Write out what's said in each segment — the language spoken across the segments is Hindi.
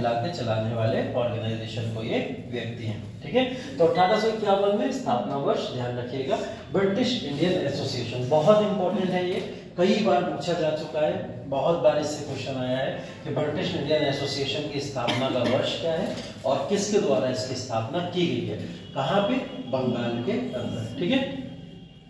मिला के चलाने वाले ऑर्गेनाइजेशन को ये व्यक्ति हैं। ठीक है, तो 1851 में स्थापना वर्ष ध्यान रखिएगा। ब्रिटिश इंडियन एसोसिएशन बहुत इंपॉर्टेंट है, ये कई बार पूछा जा चुका है, बहुत बार इससे क्वेश्चन आया है कि ब्रिटिश इंडियन एसोसिएशन की स्थापना का वर्ष क्या है और किसके द्वारा इसकी स्थापना की गई है, कहाँ पे, बंगाल के अंदर। ठीक है,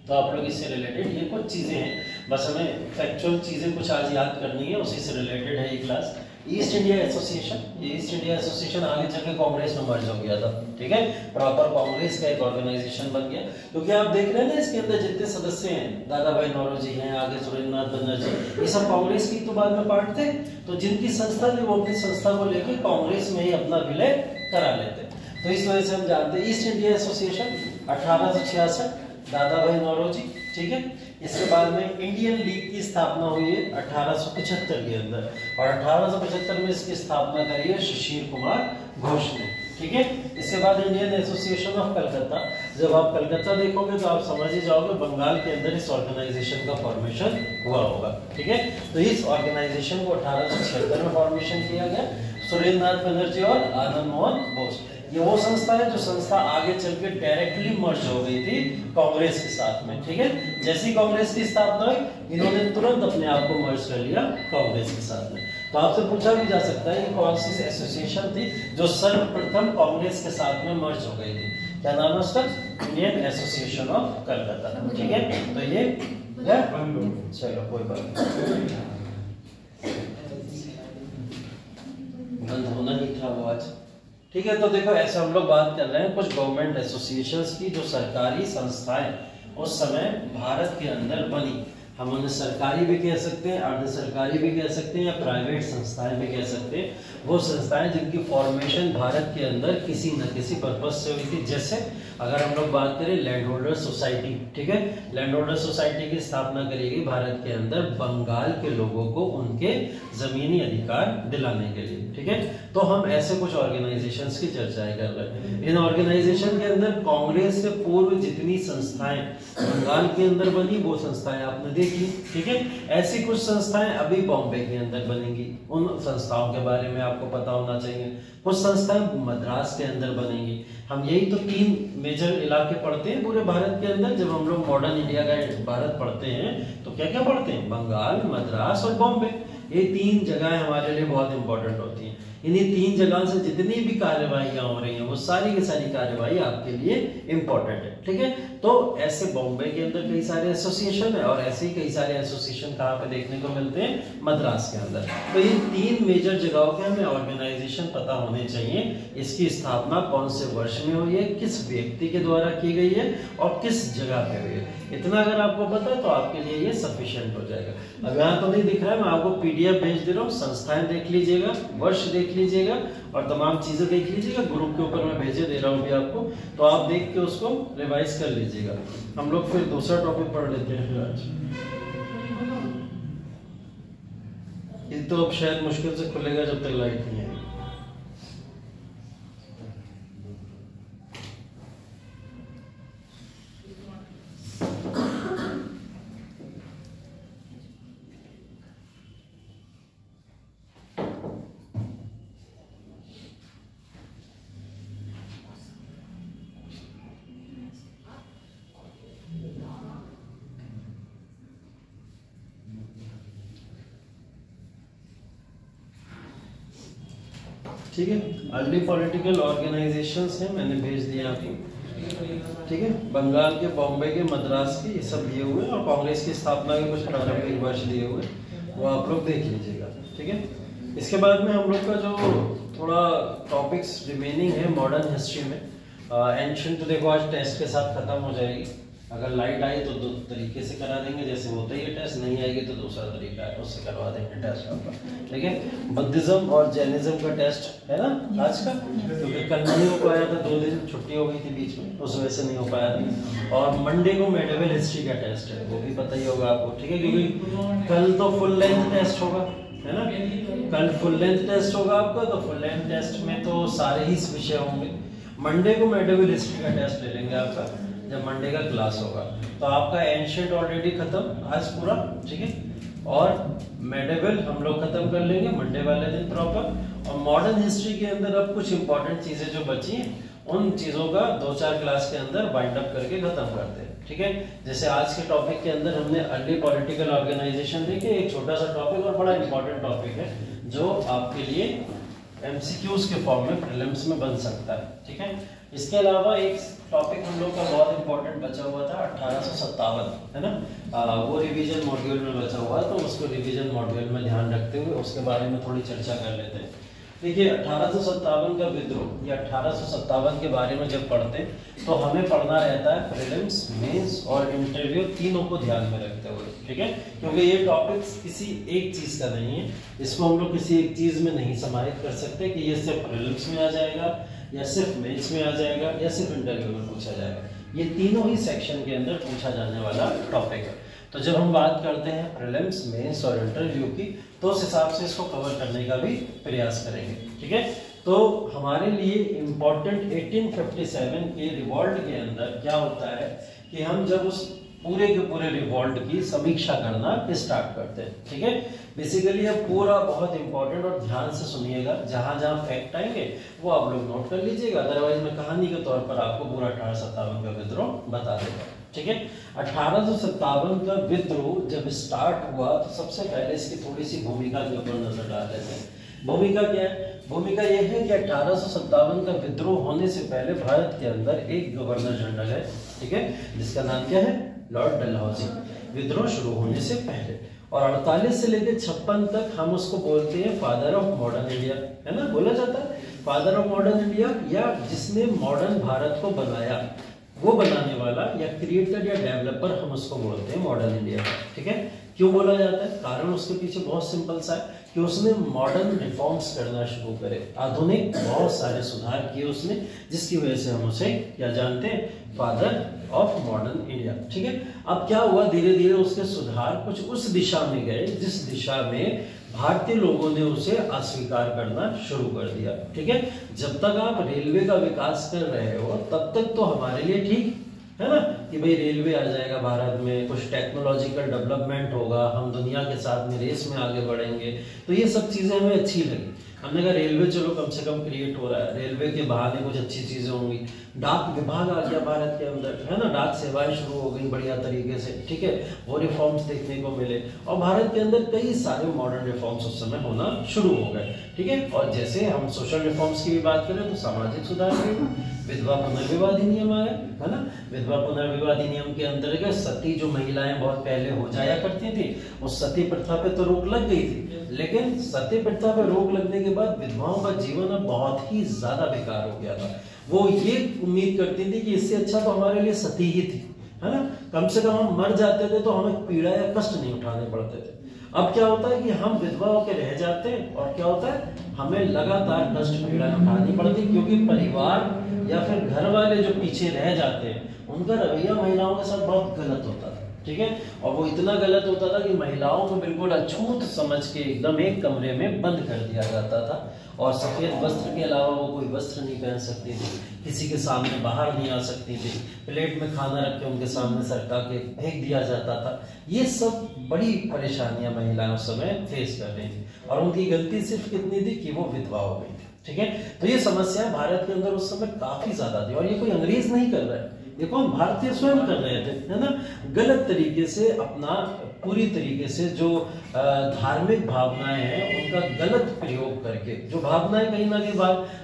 तो आप लोग इससे रिलेटेड ये कुछ चीजें हैं, बस हमें फैक्चुअल चीजें कुछ आज याद करनी है, उसी से रिलेटेड है ये क्लास। ईस्ट इंडिया एसोसिएशन, ये ईस्ट इंडिया एसोसिएशन आगे चलकर कांग्रेस में मर्ज हो गया था। ठीक है, प्रॉपर कांग्रेस का एक ऑर्गेनाइजेशन बन गया, क्योंकि आप देख रहे हैं ना इसके अंदर जितने सदस्य हैं, दादा भाई नौरोजी हैं, आगे सुरेंद्रनाथ बनर्जी, ये सब कांग्रेस की तो बाद में पार्ट थे, तो जिनकी संस्था थी वो अपनी संस्था को लेकर कांग्रेस में ही अपना विलय करा लेते। तो इस वजह से हम जानते हैं ईस्ट इंडिया एसोसिएशन 1866, दादा भाई नौरोजी। ठीक है, इसके बाद में इंडियन लीग की स्थापना हुई है 1875 के अंदर, और 1875 में इसकी स्थापना करी है शिशिर कुमार घोष ने। ठीक है, इसके बाद इंडियन एसोसिएशन ऑफ कलकत्ता, जब आप कलकत्ता देखोगे तो आप समझ ही जाओगे बंगाल के अंदर इस ऑर्गेनाइजेशन का फॉर्मेशन हुआ होगा। ठीक है, तो इस ऑर्गेनाइजेशन को 1876 में फॉर्मेशन किया गया, सुरेंद्रनाथ बनर्जी और आनंद मोहन बोस। ये वो संस्था है जो संस्था आगे चल के डायरेक्टली मर्ज हो गई थी कांग्रेस के साथ में। ठीक है, जैसी कांग्रेस की स्थापना हुई इन्होंने तुरंत अपने आप को मर्ज कर लिया कांग्रेस के साथ में। तो आपसे पूछा भी जा सकता है कि कौन सी एसोसिएशन थी जो सर्वप्रथम कांग्रेस के साथ में मर्ज हो गई थी, क्या नाम है उसका, इंडियन एसोसिएशन ऑफ कलकत्ता। ठीक है, तो ये चलो कोई बात नहीं, बंद होना नहीं था वो आज। ठीक है, तो देखो ऐसे हम लोग बात कर रहे हैं कुछ गवर्नमेंट एसोसिएशंस की जो सरकारी संस्थाएं उस समय भारत के अंदर बनी। हम उन्हें सरकारी भी कह सकते हैं, अर्ध सरकारी भी कह सकते हैं, या प्राइवेट संस्थाएं भी कह सकते हैं। वो संस्थाएं जिनकी फॉर्मेशन भारत के अंदर किसी न किसी पर्पज से हुई थी। जैसे अगर हम लोग बात करें लैंड होल्डर सोसाइटी, ठीक है, लैंड होल्डर सोसाइटी की स्थापना करी गई भारत के अंदर बंगाल के लोगों को उनके जमीनी अधिकार दिलाने के लिए। ठीक है, तो हम ऐसे कुछ ऑर्गेनाइजेशंस की चर्चाएं कर रहे हैं। इन ऑर्गेनाइजेशन के अंदर कांग्रेस से पूर्व जितनी संस्थाएं बंगाल के अंदर बनी वो संस्थाएं आपने देखी। ठीक है, ऐसी कुछ संस्थाएं अभी बॉम्बे के अंदर बनेंगी, उन संस्थाओं के बारे में आपको पता होना चाहिए। कुछ संस्थाएं मद्रास के अंदर बनेंगी। हम यही तो 3 मेजर इलाके पढ़ते हैं पूरे भारत के अंदर। जब हम लोग मॉडर्न इंडिया का भारत पढ़ते हैं तो क्या क्या पढ़ते हैं, बंगाल, मद्रास और बॉम्बे। ये 3 जगह हमारे लिए बहुत इंपॉर्टेंट होती हैं। इन्हीं 3 जगह से जितनी भी कार्यवाहियां हो रही हैं वो सारी की सारी कार्यवाही आपके लिए इंपॉर्टेंट है। ठीक है, तो ऐसे बॉम्बे के अंदर कई सारे एसोसिएशन है, और ऐसे ही कई सारे एसोसिएशन कहाँ पे देखने को मिलते हैं, मद्रास के अंदर। तो इन 3 मेजर जगहों के हमें ऑर्गेनाइजेशन पता होने चाहिए। इसकी स्थापना कौन से वर्ष में हुई है, किस व्यक्ति के द्वारा की गई है और किस जगह पे हुई है। इतना अगर आपको पता है तो आपके लिए ये सफिशिएंट हो जाएगा। अब यहाँ तो नहीं दिख रहा है, मैं आपको पीडीएफ भेज दे रहा हूँ, संस्थाएं देख लीजिएगा, वर्ष देख लीजिएगा और तमाम चीजें देख लीजिएगा। ग्रुप के ऊपर मैं भेजे दे रहा हूँ भी आपको, तो आप देख के उसको रिवाइज कर लीजिएगा। हम लोग फिर दूसरा टॉपिक पढ़ लेते हैं आज। ये तो अब शायद मुश्किल से खुलेगा जब तक लाइट नहीं आएगी। ठीक है, अर्ली पॉलिटिकल ऑर्गेनाइजेशंस हैं, मैंने भेज दिया आपको। ठीक है, बंगाल के, बॉम्बे के, मद्रास के, ये सब दिए हुए और कांग्रेस की स्थापना के कुछ प्रारंभिक वर्ष दिए हुए, वो आप लोग देख लीजिएगा। ठीक है, इसके बाद में हम लोग का जो थोड़ा टॉपिक्स रिमेनिंग है मॉडर्न हिस्ट्री में, एंशिएंट तो देखो आज टेस्ट के साथ खत्म हो जाएगी। अगर लाइट आई तो 2 तरीके से करा देंगे, जैसे होता ही है टेस्ट, नहीं आएगी तो दूसरा तरीका है, उससे करवा देंगे टेस्ट आपका। ठीक है, बुद्धिज्म और जैनिज्म का टेस्ट है ना आज का, क्योंकि कल नहीं हो पाया था, 2 दिन छुट्टी हो गई थी बीच में, उस वजह से नहीं हो पाया था। और मंडे को मेडिवल हिस्ट्री का टेस्ट है, वो भी पता ही होगा आपको। ठीक है, क्योंकि कल तो फुल लेंथ टेस्ट होगा, है ना, कल फुल लेंथ टेस्ट होगा आपका, तो फुल लेंथ टेस्ट में तो सारे ही विषय होंगे। मंडे को मेडिवल हिस्ट्री का टेस्ट ले लेंगे आपका, जब मंडे का क्लास होगा। तो आपका एंशिएंट ऑलरेडी खत्म आज पूरा। ठीक है, और मेडिवल हम लोग खत्म कर लेंगे मंडे वाले दिन प्रॉपर, और मॉडर्न हिस्ट्री के अंदर अब कुछ इंपॉर्टेंट चीजें जो बची हैं उन चीजों का 2-4 क्लास के अंदर बाइंड अप करके खत्म करते हैं, ठीक है। जैसे आज के टॉपिक के अंदर हमने अर्ली पॉलिटिकल ऑर्गेनाइजेशन देखी, एक छोटा सा टॉपिक और बड़ा इंपॉर्टेंट टॉपिक है जो आपके लिए एमसीक्यूज के फॉर्म में प्रीलिम्स में बन सकता है, ठीक है। इसके अलावा एक टॉपिक हम लोग का बहुत इंपॉर्टेंट बचा हुआ था 1857, है ना, वो रिवीजन मॉड्यूल में बचा हुआ, तो उसको रिवीजन मॉड्यूल में ध्यान रखते हुए उसके बारे में थोड़ी चर्चा कर लेते हैं। देखिए 1857 का विद्रोह या 1857 के बारे में जब पढ़ते हैं तो हमें पढ़ना रहता है प्रीलिम्स, मेंस और इंटरव्यू तीनों को ध्यान में रखते हुए, ठीक है, क्योंकि ये टॉपिक्स किसी एक चीज का नहीं है, इसको हम लोग किसी एक चीज में नहीं समाहित कर सकते कि ये सिर्फ प्रीलिम्स में आ जाएगा या सिर्फ मेंस में आ जाएगा या सिर्फ इंटरव्यू में पूछा जाएगा, ये तीनों ही सेक्शन के अंदर पूछा जाने वाला टॉपिक है। तो जब हम बात करते हैं प्रीलिम्स, मेंस और इंटरव्यू की, तो उस हिसाब से इसको कवर करने का भी प्रयास करेंगे, ठीक है। तो हमारे लिए इम्पोर्टेंट 1857 के रिवॉल्ट के अंदर क्या होता है कि हम जब उस पूरे के पूरे रिवॉल्ट की समीक्षा करना स्टार्ट करते हैं, ठीक है। बेसिकली ये पूरा बहुत इंपॉर्टेंट और ध्यान से सुनिएगा, जहां जहां फैक्ट आएंगे वो आप लोग नोट कर लीजिएगा, अदरवाइज मैं कहानी के तौर पर आपको पूरा 1857 का विद्रोह बता देगा, ठीक है। 1857 का विद्रोह जब स्टार्ट हुआ तो सबसे पहले इसकी थोड़ी सी भूमिका के ऊपर नजर डाल लेते हैं। भूमिका क्या है? भूमिका यह है कि 1857 का विद्रोह होने से पहले भारत के अंदर एक गवर्नर जनरल है, ठीक है, जिसका नाम क्या है? लॉर्ड डलहौजी। विद्रोह शुरू होने से पहले और 48 से लेकर 56 तक हम उसको बोलते हैं फादर ऑफ मॉडर्न इंडिया, है ना, बोला जाता है फादर ऑफ मॉडर्न इंडिया, या जिसने मॉडर्न भारत को बनाया, वो बनाने वाला या क्रिएटर या डेवलपर हम उसको बोलते हैं मॉडर्न इंडिया, ठीक है। क्यों बोला जाता है? कारण उसके पीछे बहुत सिंपल सा है कि उसने मॉडर्न रिफॉर्म्स करना शुरू करे, आधुनिक बहुत सारे सुधार किए उसने, जिसकी वजह से हम उसे क्या जानते हैं? फादर ऑफ मॉडर्न इंडिया, ठीक है। अब क्या हुआ, धीरे धीरे उसके सुधार कुछ उस दिशा में गए जिस दिशा में भारतीय लोगों ने उसे अस्वीकार करना शुरू कर दिया, ठीक है। जब तक आप रेलवे का विकास कर रहे हो तब तक तो हमारे लिए ठीक है ना, कि भाई रेलवे आ जाएगा भारत में, कुछ टेक्नोलॉजिकल डेवलपमेंट होगा, हम दुनिया के साथ में रेस में आगे बढ़ेंगे, तो ये सब चीजें हमें अच्छी लगी। हमने कहा रेलवे चलो कम से कम क्रिएट हो रहा है, रेलवे के बहाने कुछ अच्छी चीजें होंगी, डाक विभाग आ गया भारत के अंदर, है ना, डाक सेवाएं शुरू हो गई बढ़िया तरीके से, ठीक है, वो रिफॉर्म्स देखने को मिले और भारत के अंदर कई सारे मॉडर्न रिफॉर्म्स उस समय होना शुरू हो गए, ठीक है। और जैसे हम सोशल रिफॉर्म्स की भी बात करें तो सामाजिक सुधार भी, विधवा पुनर्विवाह अधिनियम आया, है ना, विधवा पुनर्विवाह अधिनियम के अंतर्गत सती जो महिलाएं बहुत पहले हो जाया करती थी, उस सती प्रथा पे तो रोक लग गई थी, लेकिन सती प्रथा पे रोक लगने के बाद विधवाओं का जीवन अब बहुत ही ज्यादा बेकार हो गया था। वो ये उम्मीद करती थी कि इससे अच्छा तो हमारे लिए सती ही थी, है ना, कम से कम हम मर जाते थे तो हमें पीड़ा या कष्ट नहीं उठाने पड़ते थे। अब क्या होता है कि हम विधवा होकर रह जाते हैं और क्या होता है, हमें लगातार कष्ट पीड़ा उठानी पड़ती, क्योंकि परिवार या फिर घर वाले जो पीछे रह जाते हैं उनका रवैया महिलाओं के साथ बहुत गलत होता था, ठीक है। और वो इतना गलत होता था कि महिलाओं को बिल्कुल अछूत समझ के एकदम एक कमरे में बंद कर दिया जाता था और सफेद वस्त्र के अलावा वो कोई वस्त्र नहीं पहन सकती थी, किसी के सामने बाहर नहीं आ सकती थी, प्लेट में खाना रख के उनके सामने सरका के फेंक दिया जाता था। ये सब बड़ी परेशानियां महिलाएं उस समय फेस कर रही थी और उनकी गलती सिर्फ कितनी थी कि वो विधवा हो गई थी, ठीक है। तो ये समस्या भारत के अंदर उस समय काफी ज्यादा थी और ये कोई अंग्रेज नहीं कर रहा है, ये कौन? भारतीय स्वयं कर रहे थे, है ना, गलत तरीके से अपना पूरी तरीके से जो धार्मिक भावनाएं हैं उनका गलत प्रयोग करके, जो भावनाएं कहीं ना कहीं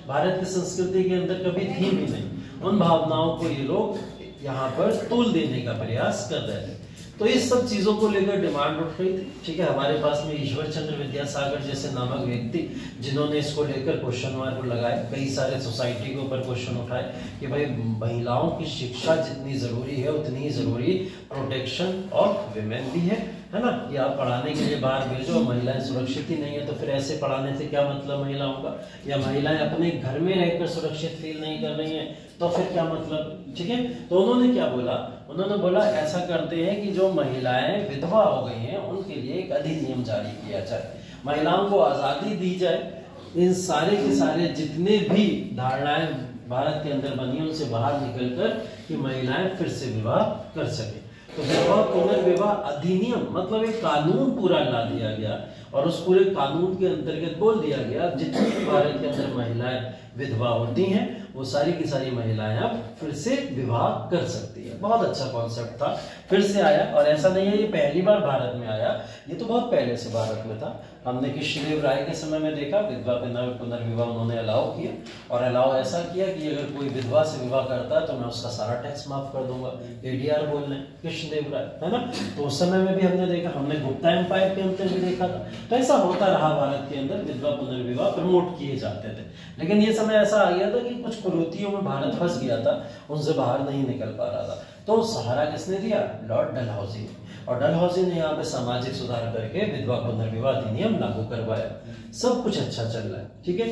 भारत की संस्कृति के अंदर कभी थी भी नहीं, उन भावनाओं को ये लोग यहाँ पर तूल देने का प्रयास कर रहे थे। तो इस सब चीजों को लेकर डिमांड उठ रही थी, ठीक है। हमारे पास में ईश्वर चंद्र विद्यासागर जैसे नामक व्यक्ति जिन्होंने इसको लेकर क्वेश्चन मार्क लगाए, कई सारे सोसाइटी के ऊपर क्वेश्चन उठाए कि भाई महिलाओं की शिक्षा जितनी जरूरी है उतनी ही जरूरी प्रोटेक्शन ऑफ विमेन भी है ना, कि आप पढ़ाने के लिए बाहर भेजो, महिलाएं सुरक्षित ही नहीं है तो फिर ऐसे पढ़ाने से क्या मतलब महिलाओं का, या महिलाएं अपने घर में रहकर सुरक्षित फील नहीं कर रही हैं तो फिर क्या मतलब, ठीक है। तो उन्होंने क्या बोला, उन्होंने बोला ऐसा करते हैं कि जो महिलाएं विधवा हो गई हैं उनके लिए एक अधिनियम जारी किया जाए, महिलाओं को आजादी दी जाए, इन सारे के सारे जितने भी धारणाएं भारत के अंदर बनी उनसे बाहर निकलकर कि महिलाएं फिर से विवाह कर सके। तो विधवा पुनर्विवाह अधिनियम मतलब एक कानून पूरा ला दिया गया और उस पूरे कानून के अंतर्गत बोल दिया गया जितनी भी भारत के अंदर महिलाएं विधवा होती हैं वो सारी की सारी महिलाएं अब फिर से विवाह कर सकती है। बहुत अच्छा कॉन्सेप्ट था, फिर से आया। और ऐसा नहीं है ये पहली बार भारत में आया, ये तो बहुत पहले से भारत में था। हमने कृष्णदेव राय के समय में देखा विधवा पुनर्विवाह उन्होंने अलाउ किया, और अलाउ ऐसा किया कि अगर कोई विधवा से विवाह करता है तो मैं उसका सारा टैक्स माफ कर दूंगा। ADR बोल रहे हैं कृष्णदेव राय, है ना। तो उस समय में भी हमने देखा, हमने गुप्ता एम्पायर के अंदर भी देखा था। तो ऐसा होता रहा भारत के अंदर, विधवा पुनर्विवाह प्रमोट किए जाते थे। लेकिन ये समय ऐसा आ गया था कि कुछ कुरीतियों में भारत फंस गया था, उनसे बाहर नहीं निकल पा रहा था। तो सहारा किसने दिया? लॉर्ड डलहौजी ने। और डलहौजी ने यहाँ पे सामाजिक सुधार करके विधवा पुनर्विवाह अधिनियम लागू करवाया। सब कुछ अच्छा चल रहा है, ठीक है।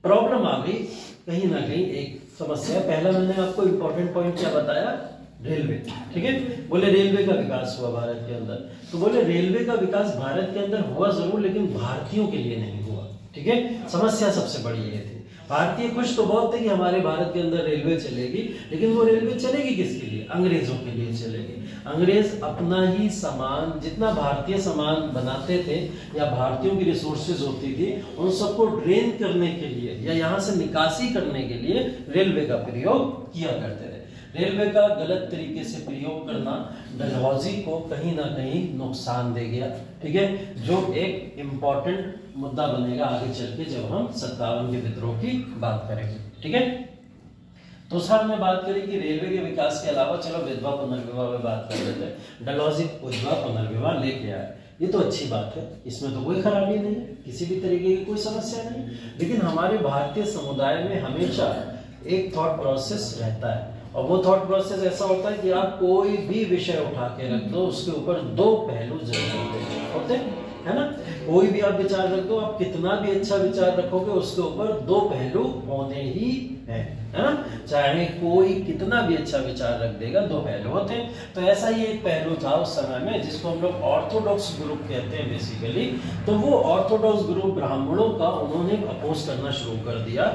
प्रॉब्लम आ गई कहीं ना कहीं, एक समस्या। पहला मैंने आपको इंपॉर्टेंट पॉइंट क्या बताया? रेलवे, ठीक है। बोले रेलवे का विकास हुआ भारत के अंदर, तो बोले रेलवे का विकास भारत के अंदर हुआ जरूर, लेकिन भारतीयों के लिए नहीं हुआ, ठीक है। समस्या सबसे बड़ी ये थी। भारतीय खुश तो बहुत थे कि हमारे भारत के अंदर रेलवे चलेगी, लेकिन वो रेलवे चलेगी किसके लिए? अंग्रेजों के लिए चलेगी। अंग्रेज अपना ही सामान, जितना भारतीय सामान बनाते थे या भारतीयों की रिसोर्सेज होती थी, उन सबको ड्रेन करने के लिए या यहाँ से निकासी करने के लिए रेलवे का प्रयोग किया करते थे। रेलवे का गलत तरीके से प्रयोग करना डलहौजी को कहीं ना कहीं नुकसान दे गया, ठीक है, जो एक इम्पॉर्टेंट मुद्दा बनेगा आगे चल के जब हम 57 के विद्रोह की बात करेंगे, ठीक है। तो सर हमने बात करी कि रेलवे के विकास के अलावा चलो विधवा पुनर्विवाह में बात कर लेते हैं। डलहौजी विधवा पुनर्विवाह लेके आए, ये तो अच्छी बात है, इसमें तो कोई खराबी नहीं है, किसी भी तरीके की कोई समस्या नहीं। लेकिन हमारे भारतीय समुदाय में हमेशा एक थॉट प्रोसेस रहता है, और वो थॉट प्रोसेस ऐसा होता है कि आप कोई भी विषय उठा के रख दो, उसके ऊपर दो पहलू जरूर होते हैं, है ना। कोई भी आप विचार रख दो, आप कितना भी अच्छा विचार रखोगे उसके ऊपर दो पहलू होने ही है ना। चाहे कोई कितना भी अच्छा विचार रख देगा, दो पहलू होते हैं। तो ऐसा ही एक पहलू था उस समय में, जिसको हम लोग ऑर्थोडॉक्स ग्रुप कहते हैं बेसिकली। तो वो ऑर्थोडॉक्स ग्रुप ब्राह्मणों का उन्होंने अपोज करना शुरू कर दिया,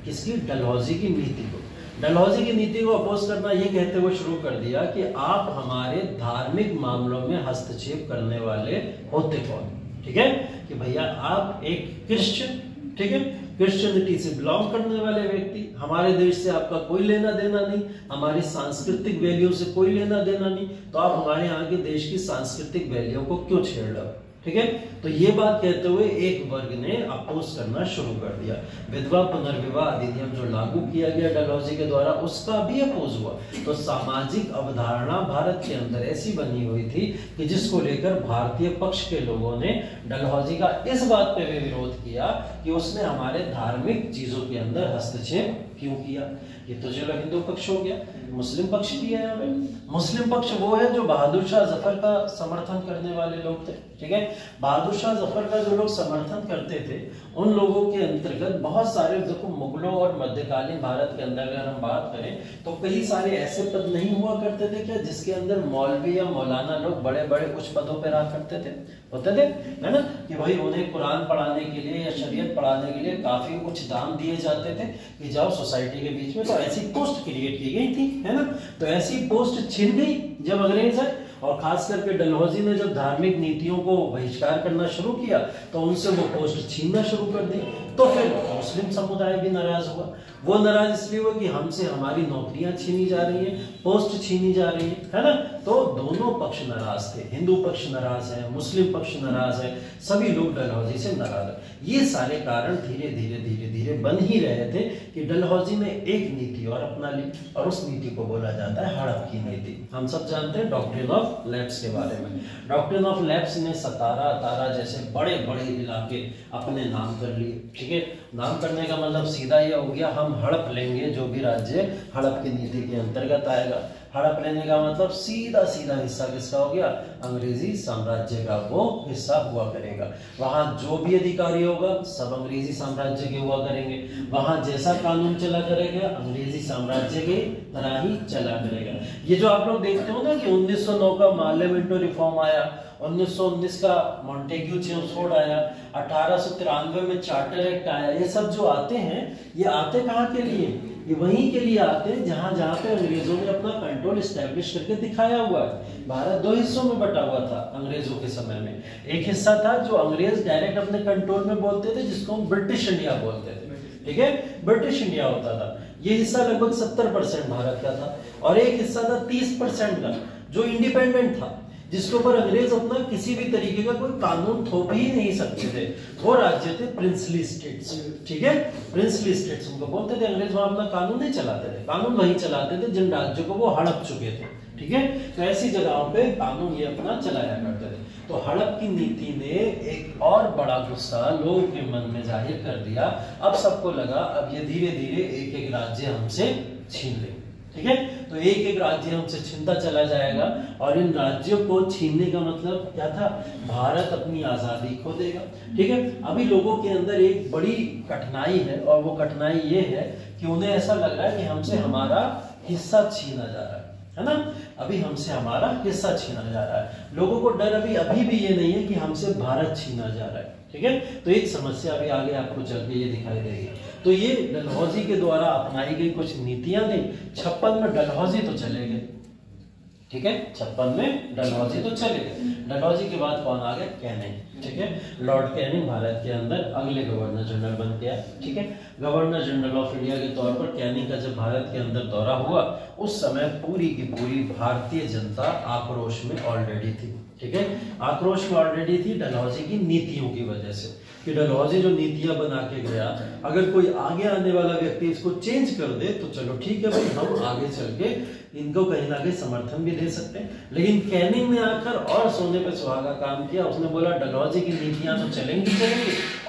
किसकी? डलहौजी की नीति को। डलहौजी की नीति को अपोज करना ये कहते हुए शुरू कर दिया कि आप हमारे धार्मिक मामलों में हस्तक्षेप करने वाले होते कौन, ठीक है, कि भैया आप एक क्रिश्चियन, ठीक है, क्रिश्चियनिटी से बिलोंग करने वाले व्यक्ति, हमारे देश से आपका कोई लेना देना नहीं, हमारी सांस्कृतिक वैल्यू से कोई लेना देना नहीं, तो आप हमारे यहाँ के देश की सांस्कृतिक वैल्यू को क्यों छेड़ रहे हो, ठीक है। तो ये बात कहते हुए एक वर्ग ने अपोज करना शुरू कर दिया। विधवा पुनर्विवाह अधिनियम जो लागू किया गया डलहौजी के द्वारा, उसका भी अपोज हुआ। तो सामाजिक अवधारणा भारत के अंदर ऐसी बनी हुई थी कि जिसको लेकर भारतीय पक्ष के लोगों ने डलहौजी का इस बात पे भी विरोध किया कि उसने हमारे धार्मिक चीजों के अंदर हस्तक्षेप क्यों किया। ये तो चलो हिंदू पक्ष हो गया, मुस्लिम पक्ष भी है यहाँ पे। मुस्लिम पक्ष वो है जो बहादुर शाह जफर का समर्थन करने वाले लोग थे, ठीक है। बहादुर शाह जफर का जो लोग समर्थन करते थे, उन लोगों के अंतर्गत बहुत सारे, देखो मुगलों और मध्यकालीन भारत के अंदर अगर हम बात करें तो कई सारे ऐसे पद नहीं हुआ करते थे क्या, जिसके अंदर मौलवी या मौलाना लोग बड़े बड़े उच्च पदों पर रहा करते थे, होते थे, है ना, कि भाई उन्हें कुरान पढ़ाने के लिए या शरीयत पढ़ाने के लिए काफी उच्च दाम दिए जाते थे कि जाओ सोसाइटी के बीच में। तो ऐसी पोस्ट क्रिएट की गई थी, है ना। तो ऐसी पोस्ट छिन गई जब अंग्रेज आए, और खास करके डलहौजी ने जब धार्मिक नीतियों को बहिष्कार करना शुरू किया तो उनसे वो पोस्ट छीनना शुरू कर दी। तो फिर मुस्लिम समुदाय भी नाराज हुआ। वो नाराज इसलिए हुआ कि हमसे हमारी नौकरियां छीनी जा रही हैं, पोस्ट छीनी जा रही है ना। तो दोनों पक्ष नाराज थे, हिंदू पक्ष नाराज है, मुस्लिम पक्ष नाराज है, सभी लोग डलहौजी से नाराज है। ये सारे कारण धीरे धीरे धीरे धीरे बन ही रहे थे कि डलहौजी ने एक नीति और अपना ली, और उस नीति को बोला जाता है हड़प की नीति। हम सब जानते हैं डॉक्ट्रिन ऑफ लैप्स के बारे में। डॉक्ट्रिन ऑफ लैप्स ने सतारा, तारा जैसे बड़े बड़े इलाके अपने नाम कर लिए, ठीक है। नाम करने का मतलब सीधा ये हो गया, हम हड़प लेंगे जो भी राज्य हड़प की नीति के अंतर्गत आएगा। हड़प लेने का मतलब सीधा सीधा हिस्सा किसका हो गया? अंग्रेजी साम्राज्य का वो हिस्सा हुआ करेगा। वहां जो भी अधिकारी होगा सब अंग्रेजी साम्राज्य के हुआ करेंगे। वहां जैसा कानून चला करेगा अंग्रेजी साम्राज्य के तरह ही चला करेगा। ये जो आप लोग देखते हो ना कि 1909 का पार्लियामेंट रिफॉर्म आया, 1919 का मॉन्टेग्यू चेम्सफोर्ड आया, 1893 में चार्टर एक्ट आया, ये सब जो आते हैं, ये आते कहाँ के लिए, ये वहीं के लिए आते हैं जहां जहां पे अंग्रेजों ने अपना कंट्रोल एस्टेब्लिश करके दिखाया हुआ है। भारत दो हिस्सों में बटा हुआ था अंग्रेजों के समय में। एक हिस्सा था जो अंग्रेज डायरेक्ट अपने कंट्रोल में बोलते थे, जिसको हम ब्रिटिश इंडिया बोलते थे, ठीक है, ब्रिटिश इंडिया होता था। ये हिस्सा लगभग 70% भारत का था, और एक हिस्सा था 30% का जो इंडिपेंडेंट था, जिसके ऊपर अंग्रेज अपना किसी भी तरीके का कोई कानून थोप ही नहीं सकते थे। वो राज्य थे प्रिंसली स्टेट्स, ठीक है, प्रिंसली स्टेट्स उनको बोलते थे। अंग्रेज वहां अपना कानून नहीं चलाते थे, कानून वही चलाते थे जिन राज्यों को वो हड़प चुके थे, ठीक है। तो ऐसी जगहों पे कानून ये अपना चलाया करते थे। तो हड़प की नीति ने एक और बड़ा गुस्सा लोगों के मन में जाहिर कर दिया। अब सबको लगा अब ये धीरे धीरे एक एक राज्य हमसे छीन लेंगे, ठीक है। तो एक एक राज्य हमसे छीनता चला जाएगा, और इन राज्यों को छीनने का मतलब क्या था, भारत अपनी आजादी खो देगा, ठीक है। अभी लोगों के अंदर एक बड़ी कठिनाई है, और वो कठिनाई ये है कि उन्हें ऐसा लग रहा है कि हमसे हमारा हिस्सा छीना जा रहा है ना, अभी हमसे हमारा हिस्सा छीना जा रहा है। लोगों को डर अभी भी ये नहीं है कि हमसे भारत छीना जा रहा है, ठीक है। तो एक समस्या अभी आगे आपको चल के ये दिखाई देगी। तो ये डलहौजी के द्वारा अपनाई गई कुछ नीतियां थी। 56 में डलहौजी तो चले गए, ठीक है, 56 में डलहौजी तो चले गए। डलहौजी के बाद कौन आ गया, कैनिंग, ठीक है। लॉर्ड कैनिंग भारत के अंदर अगले गवर्नर जनरल बन गया, ठीक है। गवर्नर जनरल ऑफ इंडिया के तौर पर कैनिंग का जब भारत के अंदर दौरा हुआ, उस समय पूरी की पूरी भारतीय जनता आक्रोश में ऑलरेडी थी, ठीक है, आक्रोश में ऑलरेडी थी डलहौजी की नीतियों की वजह से, कि डलहौजी जो नीतियां बना के गया, अगर कोई आगे आने वाला व्यक्ति इसको चेंज कर दे तो चलो ठीक है भाई, हम आगे चल के इनको कहीं ना कहीं समर्थन भी दे सकते हैं। लेकिन कैनिंग ने आकर और सोने पे सुहागा काम किया। उसने बोला डलहौजी की नीतियां तो चलेंगी,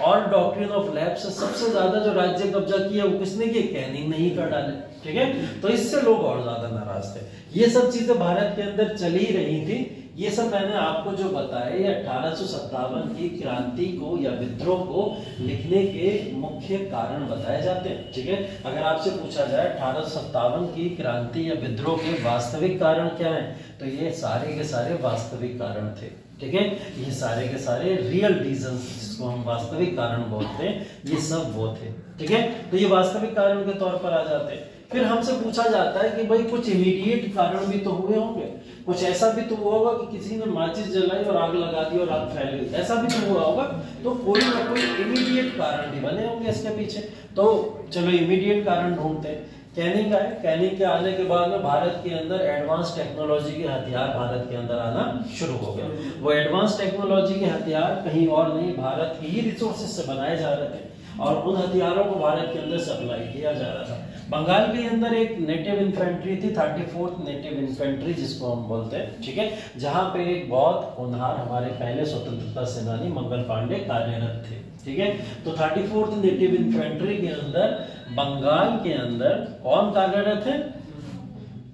और डॉक्ट्रिन ऑफ लैप्स से सबसे ज्यादा जो राज्य कब्जा किया वो किसने किया, कैनिंग ने ही कर डाले, ठीक है। तो इससे लोग और ज्यादा नाराज थे। ये सब चीजें भारत के अंदर चली रही थी। ये सब मैंने आपको जो बताया, ये 1857 की क्रांति को या विद्रोह को लिखने के मुख्य कारण बताए जाते हैं, ठीक है। अगर आपसे पूछा जाए 1857 की क्रांति या विद्रोह के वास्तविक कारण क्या हैं, तो ये सारे के सारे वास्तविक कारण थे, ठीक है। ये सारे के सारे रियल रीजंस, जिसको हम वास्तविक कारण बोलते हैं, ये सब वो थे, ठीक है। तो ये वास्तविक कारण के तौर पर आ जाते हैं। फिर हमसे पूछा जाता है कि भाई कुछ इमीडिएट कारण भी तो हुए होंगे, कुछ ऐसा भी तो हुआ होगा कि किसी ने माचिस जलाई और आग लगा दी और आग फैल गई, ऐसा भी तो हुआ होगा। तो कोई ना कोई इमीडिएट कारण भी बने होंगे इसके पीछे। तो चलो इमीडिएट कारण ढूंढते हैं। कैनिंग आए, कैनिंग के आने के बाद में भारत के अंदर एडवांस टेक्नोलॉजी के हथियार भारत के अंदर आना शुरू हो गए। वो एडवांस टेक्नोलॉजी के हथियार कहीं और नहीं, भारत की ही रिसोर्सेज से बनाए जा रहे थे, और उन हथियारों को भारत के अंदर सप्लाई किया जा रहा था। बंगाल के अंदर एक नेटिव इन्फेंट्री थी, 34th नेटिव इन्फेंट्री जिसको हम बोलते हैं, ठीक है, जहां पे एक बहुत होनहार हमारे पहले स्वतंत्रता सेनानी मंगल पांडे कार्यरत थे, ठीक है। तो 34th नेटिव इन्फेंट्री के अंदर बंगाल के अंदर कौन कार्यरत है,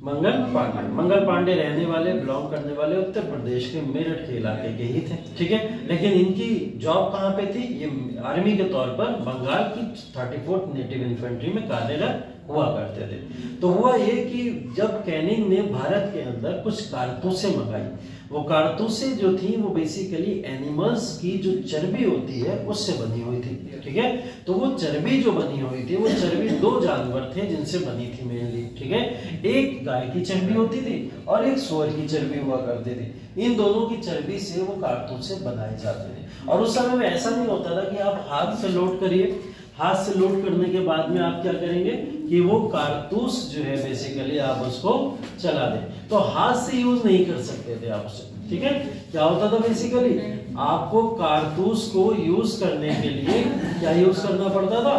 मंगल पांडे। मंगल पांडे रहने वाले, बिलोंग करने वाले उत्तर प्रदेश के मेरठ के इलाके के ही थे, ठीक है। लेकिन इनकी जॉब कहाँ पे थी, ये आर्मी के तौर पर बंगाल की 34th नेटिव इन्फेंट्री में कार्यरत हुआ करते थे। तो हुआ ये कि जब कैनिंग ने भारत के अंदर कुछ कारतूसें मंगाई, वो कारतूसें जो थी वो बेसिकली एनिमल्स की जो चर्बी होती है उससे बनी हुई थी, ठीक है। तो वो चर्बी जो बनी हुई थी, वो चर्बी दो जानवर थे जिनसे बनी थी मेनली, ठीक है। एक गाय की चर्बी होती थी और एक सूअर की चर्बी हुआ करती थी। इन दोनों की चर्बी से वो कारतूसे बनाए जाते थे। और उस समय में ऐसा नहीं होता था कि आप हाथ से लोड करिए, हाथ से लोड करने के बाद में आप क्या करेंगे कि वो कारतूस जो है बेसिकली आप उसको चला दें। तो हाथ से यूज नहीं कर सकते थे आप उसे, ठीक है। क्या होता था बेसिकली, आपको कारतूस को यूज करने के लिए क्या यूज करना पड़ता था,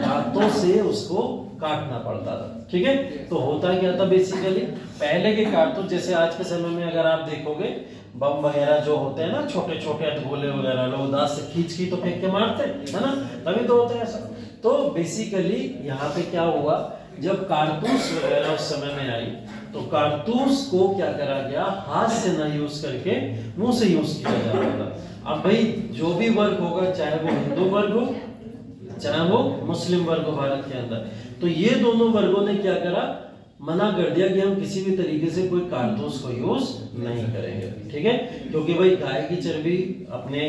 हाथों से उसको काटना पड़ता था, ठीक है। तो होता क्या था बेसिकली, पहले के कारतूस जैसे आज के समय में अगर आप देखोगे बम वगैरह जो होते हैं ना, छोटे छोटे गोले वगैरह लोग दांत से खींच के तो फेंक के मारते हैं, है ना, तभी तो होता है ऐसा। तो बेसिकली यहाँ पे क्या हुआ, जब कारतूस वगैरह उस समय में आई तो कारतूस को क्या करा गया, हाथ से ना यूज करके मुंह से यूज किया जा रहा था। अब भाई जो भी वर्ग होगा, चाहे वो हिंदू वर्ग हो चाहे वो मुस्लिम वर्ग हो भारत के अंदर, तो ये दोनों वर्गों ने क्या करा, मना कर दिया कि हम किसी भी तरीके से कोई कारतूस को यूज नहीं करेंगे, ठीक है। क्योंकि भाई गाय की चर्बी अपने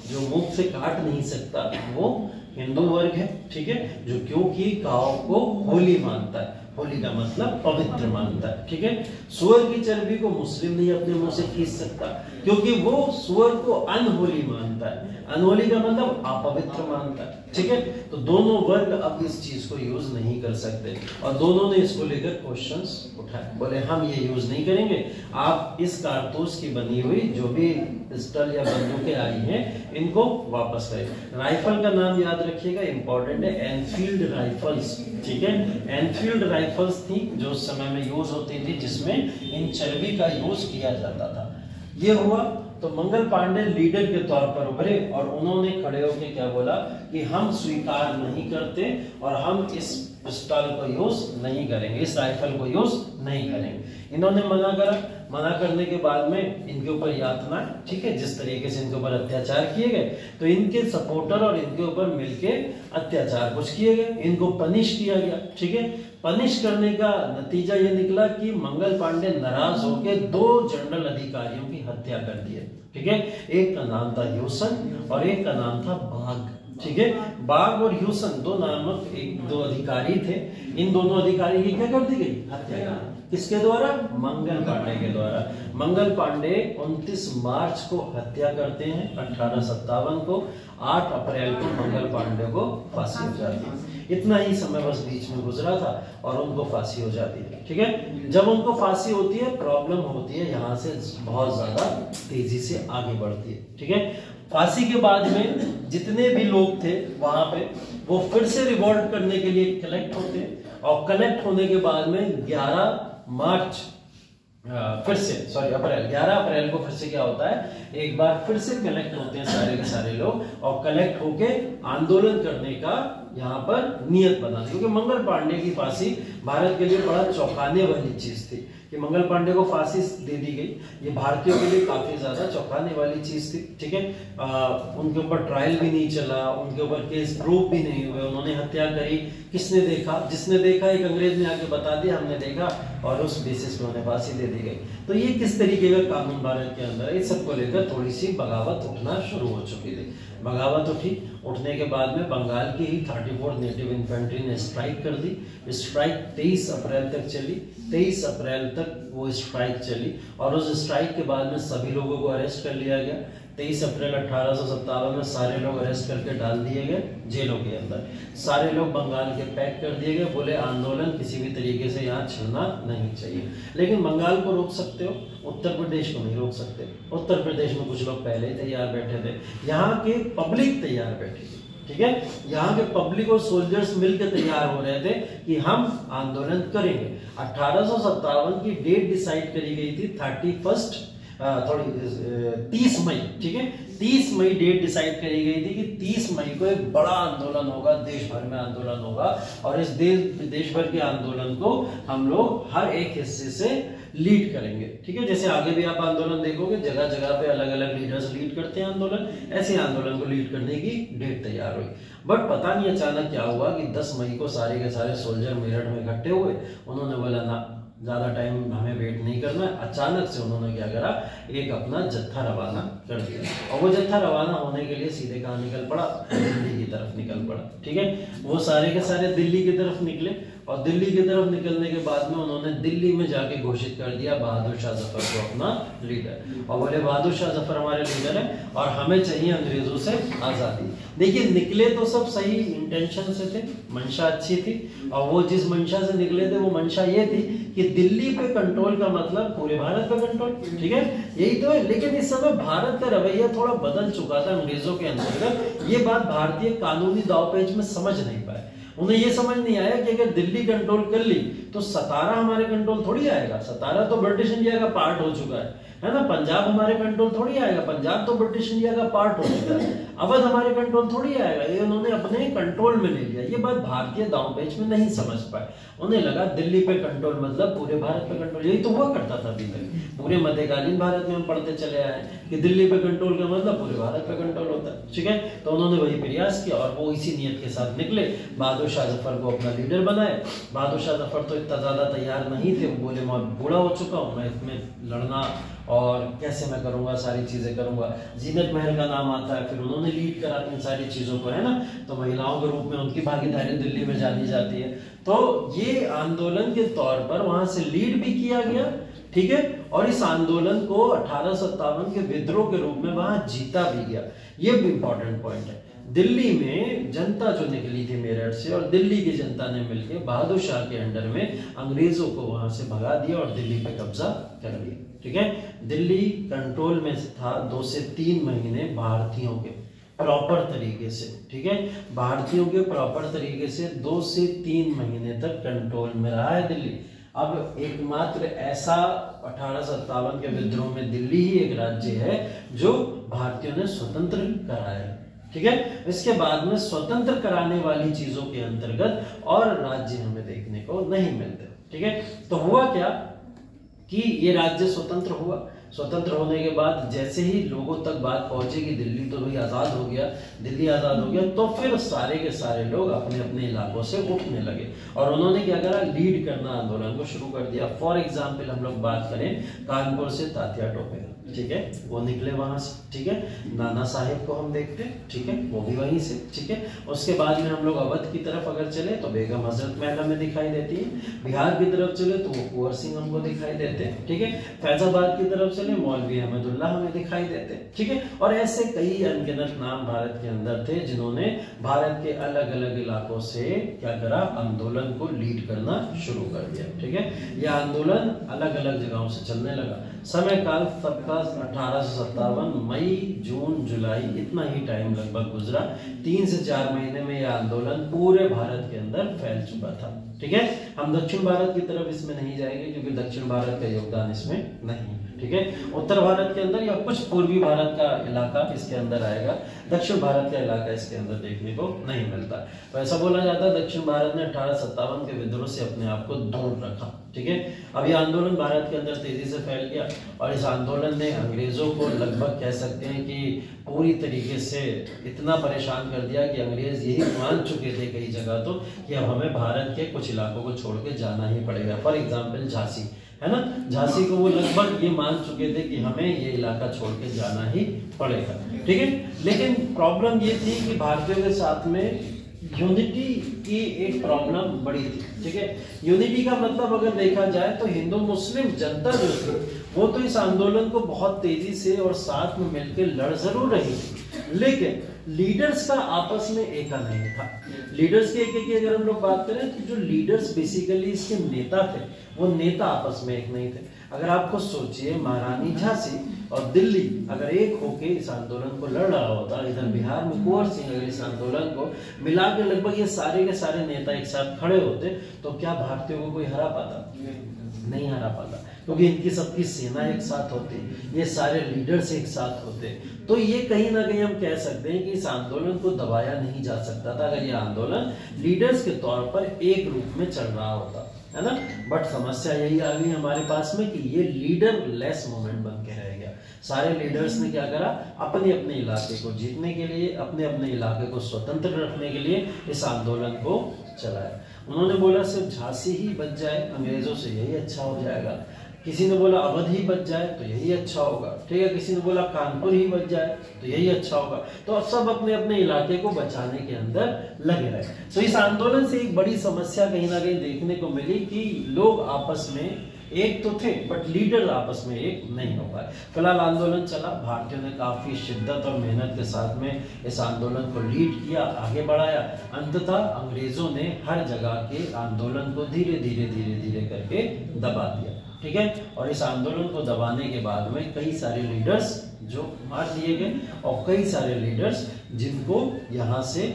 जो मुख से काट नहीं सकता, वो हिंदू वर्ग है, ठीक है, जो क्योंकि काऊ को होली मानता है, होली का मतलब पवित्र मानता है, ठीक है। सुअर की चर्बी को मुस्लिम नहीं अपने मुंह से खींच सकता, क्योंकि वो सुअर को अनहोली मानता है, अनहोली का मतलब अपवित्र मानता है, ठीक है। तो दोनों वर्ग अब इस चीज को यूज नहीं कर सकते, और दोनों ने इसको लेकर क्वेश्चंस उठाए, बोले हम ये यूज नहीं करेंगे, आप इस कारतूस की बनी हुई जो भी पिस्टल या बंदूकें आई हैं इनको वापस करें। राइफल का नाम याद रखिएगा, इंपॉर्टेंट है, एनफील्ड राइफल्स, ठीक है। एनफील्ड राइफल्स थी जो उस समय में यूज होती थी, जिसमें इन चर्बी का यूज किया जाता था। ये हुआ तो मंगल पांडे लीडर के तौर पर उभरे और उन्होंने खड़े होकर क्या बोला कि हम स्वीकार नहीं करते और हम इस पिस्टल को यूज नहीं करेंगे, इस राइफल को यूज नहीं करेंगे। इन्होंने मना करा, मना करने के बाद में इनके ऊपर यातना, ठीक है, जिस तरीके से इनके ऊपर अत्याचार किए गए, तो इनके सपोर्टर और इनके ऊपर मिलके अत्याचार कुछ किए गए, इनको पनिश किया गया, ठीक है। पनिश करने का नतीजा ये निकला कि मंगल पांडे नाराज होकर 2 जनरल अधिकारियों की हत्या कर दी, ठीक है। एक का नाम था ह्यूसन और एक का नाम था बाघ, ठीक है। बाघ और ह्यूसन दो नामक 2 अधिकारी थे, इन दोनों अधिकारी की क्या कर दी गई, हत्या। किसके द्वारा, मंगल पांडे के द्वारा। मंगल पांडे 29 मार्च को हत्या करते हैं 1857 को, 8 अप्रैल को मंगल पांडे को फांसी हो जाती है। इतना ही समय बस बीच में गुजरा था और उनको फांसी हो जाती है, ठीक है। जब उनको फांसी होती है, प्रॉब्लम होती है, यहाँ से बहुत ज्यादा तेजी से आगे बढ़ती है, ठीक है। फांसी के बाद में जितने भी लोग थे वहां पे, वो फिर से रिवॉल्ट करने के लिए कलेक्ट होते हैं, और कलेक्ट होने के बाद में 11 मार्च फिर से अप्रैल 11 अप्रैल को फिर से क्या होता है, एक बार फिर से कलेक्ट होते हैं सारे के सारे लोग, और कलेक्ट होके आंदोलन करने का यहाँ पर नियत बना, क्योंकि मंगल पांडे की फांसी भारत के लिए बड़ा चौंकाने वाली चीज थी कि मंगल पांडे को फांसी दे दी गई। ये भारतीयों के लिए काफी ज्यादा चौंकाने वाली चीज थी, ठीक है। उनके ऊपर ट्रायल भी नहीं चला, उनके ऊपर केस प्रूफ भी नहीं हुए, उन्होंने हत्या करी, किसने देखा, जिसने देखा एक अंग्रेज ने आके बता दिया हमने देखा, और उस बेसिस पे उन्हें फांसी दे दी गई। तो ये किस तरीके का कानून भारत के अंदर है, इस सबको लेकर थोड़ी सी बगावत उठना शुरू हो चुकी थी। बगावत उठी, उठने के बाद में बंगाल की ही 34 नेटिव इन्फेंट्री ने स्ट्राइक कर दी। स्ट्राइक 23 अप्रैल तक चली, 23 अप्रैल तक वो स्ट्राइक चली, और उस स्ट्राइक के बाद में सभी लोगों को अरेस्ट कर लिया गया। 23 अप्रैल 1857 में सारे लोग अरेस्ट करके डाल दिए गए जेलों के अंदर। सारे लोग बंगाल के पैक कर दिए गए, बोले आंदोलन किसी भी तरीके से यहाँ छिड़ना नहीं चाहिए। लेकिन बंगाल को रोक सकते हो, उत्तर प्रदेश को नहीं रोक सकते। उत्तर प्रदेश में कुछ लोग पहले ही तैयार बैठे थे, यहाँ के पब्लिक तैयार बैठी थी, ठीक है। यहाँ के पब्लिक और सोल्जर्स मिलकर तैयार हो रहे थे कि हम आंदोलन करेंगे। 1857 की डेट डिसाइड करी गई थी 30 मई, ठीक है। 30 मई डेट डिसाइड करी गई थी कि 30 मई को एक बड़ा आंदोलन होगा, देश भर में आंदोलन होगा, और इस देश भर के आंदोलन को हम लोग हर एक हिस्से से लीड करेंगे, ठीक है। जैसे आगे भी आप आंदोलन देखोगे, जगह जगह पे अलग अलग लीडर्स लीड करते हैं आंदोलन, ऐसे आंदोलन को लीड करने की डेट तैयार हुई। बट पता नहीं अचानक क्या हुआ कि 10 मई को सारे के सारे सोल्जर मेरठ में इकट्ठे हुए। उन्होंने बोला ना, ज्यादा टाइम हमें वेट नहीं करना है। अचानक से उन्होंने क्या करा, एक अपना जत्था रवाना कर दिया, और वो जत्था रवाना होने के लिए सीधे कहाँ निकल पड़ा, दिल्ली की तरफ निकल पड़ा, ठीक है। वो सारे के सारे दिल्ली की तरफ निकले, और दिल्ली की तरफ निकलने के बाद में उन्होंने दिल्ली में जाके घोषित कर दिया बहादुर शाह जफर को अपना लीडर, और बोले बहादुर शाह जफर हमारे लीडर है और हमें चाहिए अंग्रेजों से आजादी। देखिए, निकले तो सब सही इंटेंशन से थे, मंशा अच्छी थी, और वो जिस मंशा से निकले थे वो मंशा ये थी कि दिल्ली पे कंट्रोल का मतलब पूरे भारत पे कंट्रोल, ठीक है, यही तो है। लेकिन इस समय भारत का रवैया थोड़ा बदल चुका था अंग्रेजों के अंतर्गत। ये बात भारतीय कानूनी दावपेच में समझ नहीं पाए। उन्हें यह समझ नहीं आया कि अगर दिल्ली कंट्रोल कर ली तो सतारा हमारे कंट्रोल थोड़ी आएगा। सतारा तो ब्रिटिश इंडिया का पार्ट हो चुका है ना। पंजाब हमारे कंट्रोल थोड़ी आएगा, पंजाब तो ब्रिटिश इंडिया का पार्ट हो चुका है। अवध हमारे कंट्रोल थोड़ी आएगा, ये उन्होंने अपने कंट्रोल में ले लिया। ये बात भारतीय दांवपेच में नहीं समझ पाए। उन्हें लगा दिल्ली पे कंट्रोल मतलब पूरे भारत पे कंट्रोल। यही तो हुआ करता था अभी तक, पूरे मध्यकालीन भारत में हम पढ़ते चले आए कि दिल्ली पे कंट्रोल का मतलब पूरे भारत पे कंट्रोल होता है, ठीक है। तो उन्होंने वही प्रयास किया और वो इसी नियत के साथ निकले, बहादुर शाह जफर को अपना लीडर बनाए। बहादुर शाह जफर तो इतना ज्यादा तैयार नहीं थे, वो बोले मैं बूढ़ा हो चुका हूँ, मैं इसमें लड़ना और कैसे मैं करूंगा, सारी चीजें करूंगा। जीनत महल का नाम आता है, फिर उन्होंने लीड करा इन सारी चीजों को, है ना। तो महिलाओं के रूप में उनकी भागीदारी दिल्ली में जानी जाती है। तो ये आंदोलन के तौर पर वहां से लीड भी किया गया, ठीक है, और इस आंदोलन को 1857 के विद्रोह के रूप में वहां जीता भी गया। ये भी इंपॉर्टेंट पॉइंट है। दिल्ली में जनता जो निकली थी मेरठ से, और दिल्ली की जनता ने मिलकर बहादुर शाह के अंडर में अंग्रेजों को वहां से भगा दिया और दिल्ली पे कब्जा कर लिया, ठीक है। दिल्ली कंट्रोल में था 2 से 3 महीने भारतीयों के प्रॉपर तरीके से, ठीक है। भारतीयों के प्रॉपर तरीके से 2 से 3 महीने तक कंट्रोल में रहा है दिल्ली। अब एकमात्र ऐसा 1857 के विद्रोह में दिल्ली ही एक राज्य है जो भारतीयों ने स्वतंत्र कराया, ठीक है। इसके बाद में स्वतंत्र कराने वाली चीजों के अंतर्गत और राज्य हमें देखने को नहीं मिलते, ठीक है। तो हुआ क्या कि ये राज्य स्वतंत्र हुआ। स्वतंत्र होने के बाद जैसे ही लोगों तक बात पहुंचेगी दिल्ली तो भाई आजाद हो गया, दिल्ली आजाद हो गया, तो फिर सारे के सारे लोग अपने अपने इलाकों से उठने लगे और उन्होंने क्या करा, लीड करना आंदोलन को शुरू कर दिया। फॉर एग्जाम्पल हम लोग बात करें कानपुर से तात्या टोपे, ठीक है, वो निकले वहां से, ठीक है। नाना साहेब को हम देखते हैं, ठीक है, वो भी वहीं से, ठीक है। उसके बाद में हम लोग अवध की तरफ अगर चले तो बेगम हजरत महल हमें दिखाई देती है। बिहार की तरफ चले तो वो कुंवर सिंह हमको दिखाई देते हैं, ठीक है। फैजाबाद की तरफ चले मौलवी अहमदुल्ला हमें दिखाई देते हैं, ठीक है। और ऐसे कई अनगिनत नाम भारत के अंदर थे जिन्होंने भारत के अलग अलग इलाकों से क्या करा, आंदोलन को लीड करना शुरू कर दिया, ठीक है। यह आंदोलन अलग अलग जगहों से चलने लगा। समय काल सबका 1857 मई जून जुलाई इतना ही टाइम लगभग गुजरा। 3 से 4 महीने में यह आंदोलन पूरे भारत के अंदर फैल चुका था, ठीक है। हम दक्षिण भारत की तरफ इसमें नहीं जाएंगे क्योंकि दक्षिण भारत का योगदान इसमें नहीं, ठीक है। उत्तर भारत के अंदर या कुछ पूर्वी भारत का इलाका इसके अंदर आएगा, दक्षिण भारत का इलाका इसके अंदर देखने को नहीं मिलता। तो ऐसा बोला जाता है दक्षिण भारत ने 1857 के विद्रोह से अपने आप को दूर रखा, ठीक है। अब यह आंदोलन भारत के अंदर तेजी से फैल गया और इस आंदोलन ने अंग्रेजों को लगभग कह सकते हैं कि पूरी तरीके से इतना परेशान कर दिया कि अंग्रेज यही मान चुके थे कई जगह तो कि अब हमें भारत के कुछ इलाकों को छोड़ के जाना ही पड़ेगा। फॉर एग्जाम्पल झांसी, है ना, झांसी को वो लगभग ये मान चुके थे कि हमें ये इलाका छोड़ के जाना ही पड़ेगा, ठीक है। लेकिन प्रॉब्लम ये थी कि भारतीयों के साथ में यूनिटी की एक प्रॉब्लम बड़ी थी, ठीक है। यूनिटी का मतलब अगर देखा जाए तो हिंदू मुस्लिम जनता जो थी वो तो इस आंदोलन को बहुत तेजी से और साथ में मिलकर लड़ जरूर रही थी, लेकिन लीडर्स का आपस में एका नहीं था। लीडर्स के एके की अगर हम लोग बात करें तो जो लीडर्स बेसिकली इसके नेता थे वो नेता आपस में एक नहीं थे। अगर आप खुद सोचिए, महारानी झांसी और दिल्ली अगर एक होके इस आंदोलन को लड़ रहा होता, इधर बिहार में कुंवर सिंह अगर इस आंदोलन को मिला के लगभग ये सारे के सारे नेता एक साथ खड़े होते तो क्या भारतीयों को कोई हरा पाता? नहीं हरा पाता, क्योंकि इनकी सबकी सेना एक साथ होती, ये सारे लीडर्स एक साथ होते। तो ये कहीं ना कहीं हम कह सकते हैं कि इस आंदोलन को दबाया नहीं जा सकता था अगर ये आंदोलन लीडर्स के तौर पर एक रूप में चल रहा होता, है ना। बट समस्या यही आ गई हमारे पास में कि ये लीडर लेस मूवमेंट बन के रह गया। सारे लीडर्स ने क्या करा, अपने अपने इलाके को जीतने के लिए, अपने अपने इलाके को स्वतंत्र रखने के लिए इस आंदोलन को चलाया। उन्होंने बोला सिर्फ झांसी ही बच जाए अंग्रेजों से यही अच्छा हो जाएगा, किसी ने बोला अवध ही बच जाए तो यही अच्छा होगा, ठीक है, किसी ने बोला कानपुर ही बच जाए तो यही अच्छा होगा। तो सब अपने अपने इलाके को बचाने के अंदर लगे रहे। तो इस आंदोलन से एक बड़ी समस्या कहीं ना कहीं देखने को मिली कि लोग आपस में एक तो थे बट लीडर आपस में एक नहीं हो पाए। फिलहाल आंदोलन चला, भारतीयों ने काफी शिद्दत और मेहनत के साथ में इस आंदोलन को लीड किया, आगे बढ़ाया। अंततः अंग्रेजों ने हर जगह के आंदोलन को धीरे धीरे धीरे धीरे करके दबा दिया, ठीक है। और इस आंदोलन को दबाने के बाद में कई सारे लीडर्स जो मार दिए गए और कई सारे लीडर्स जिनको यहाँ से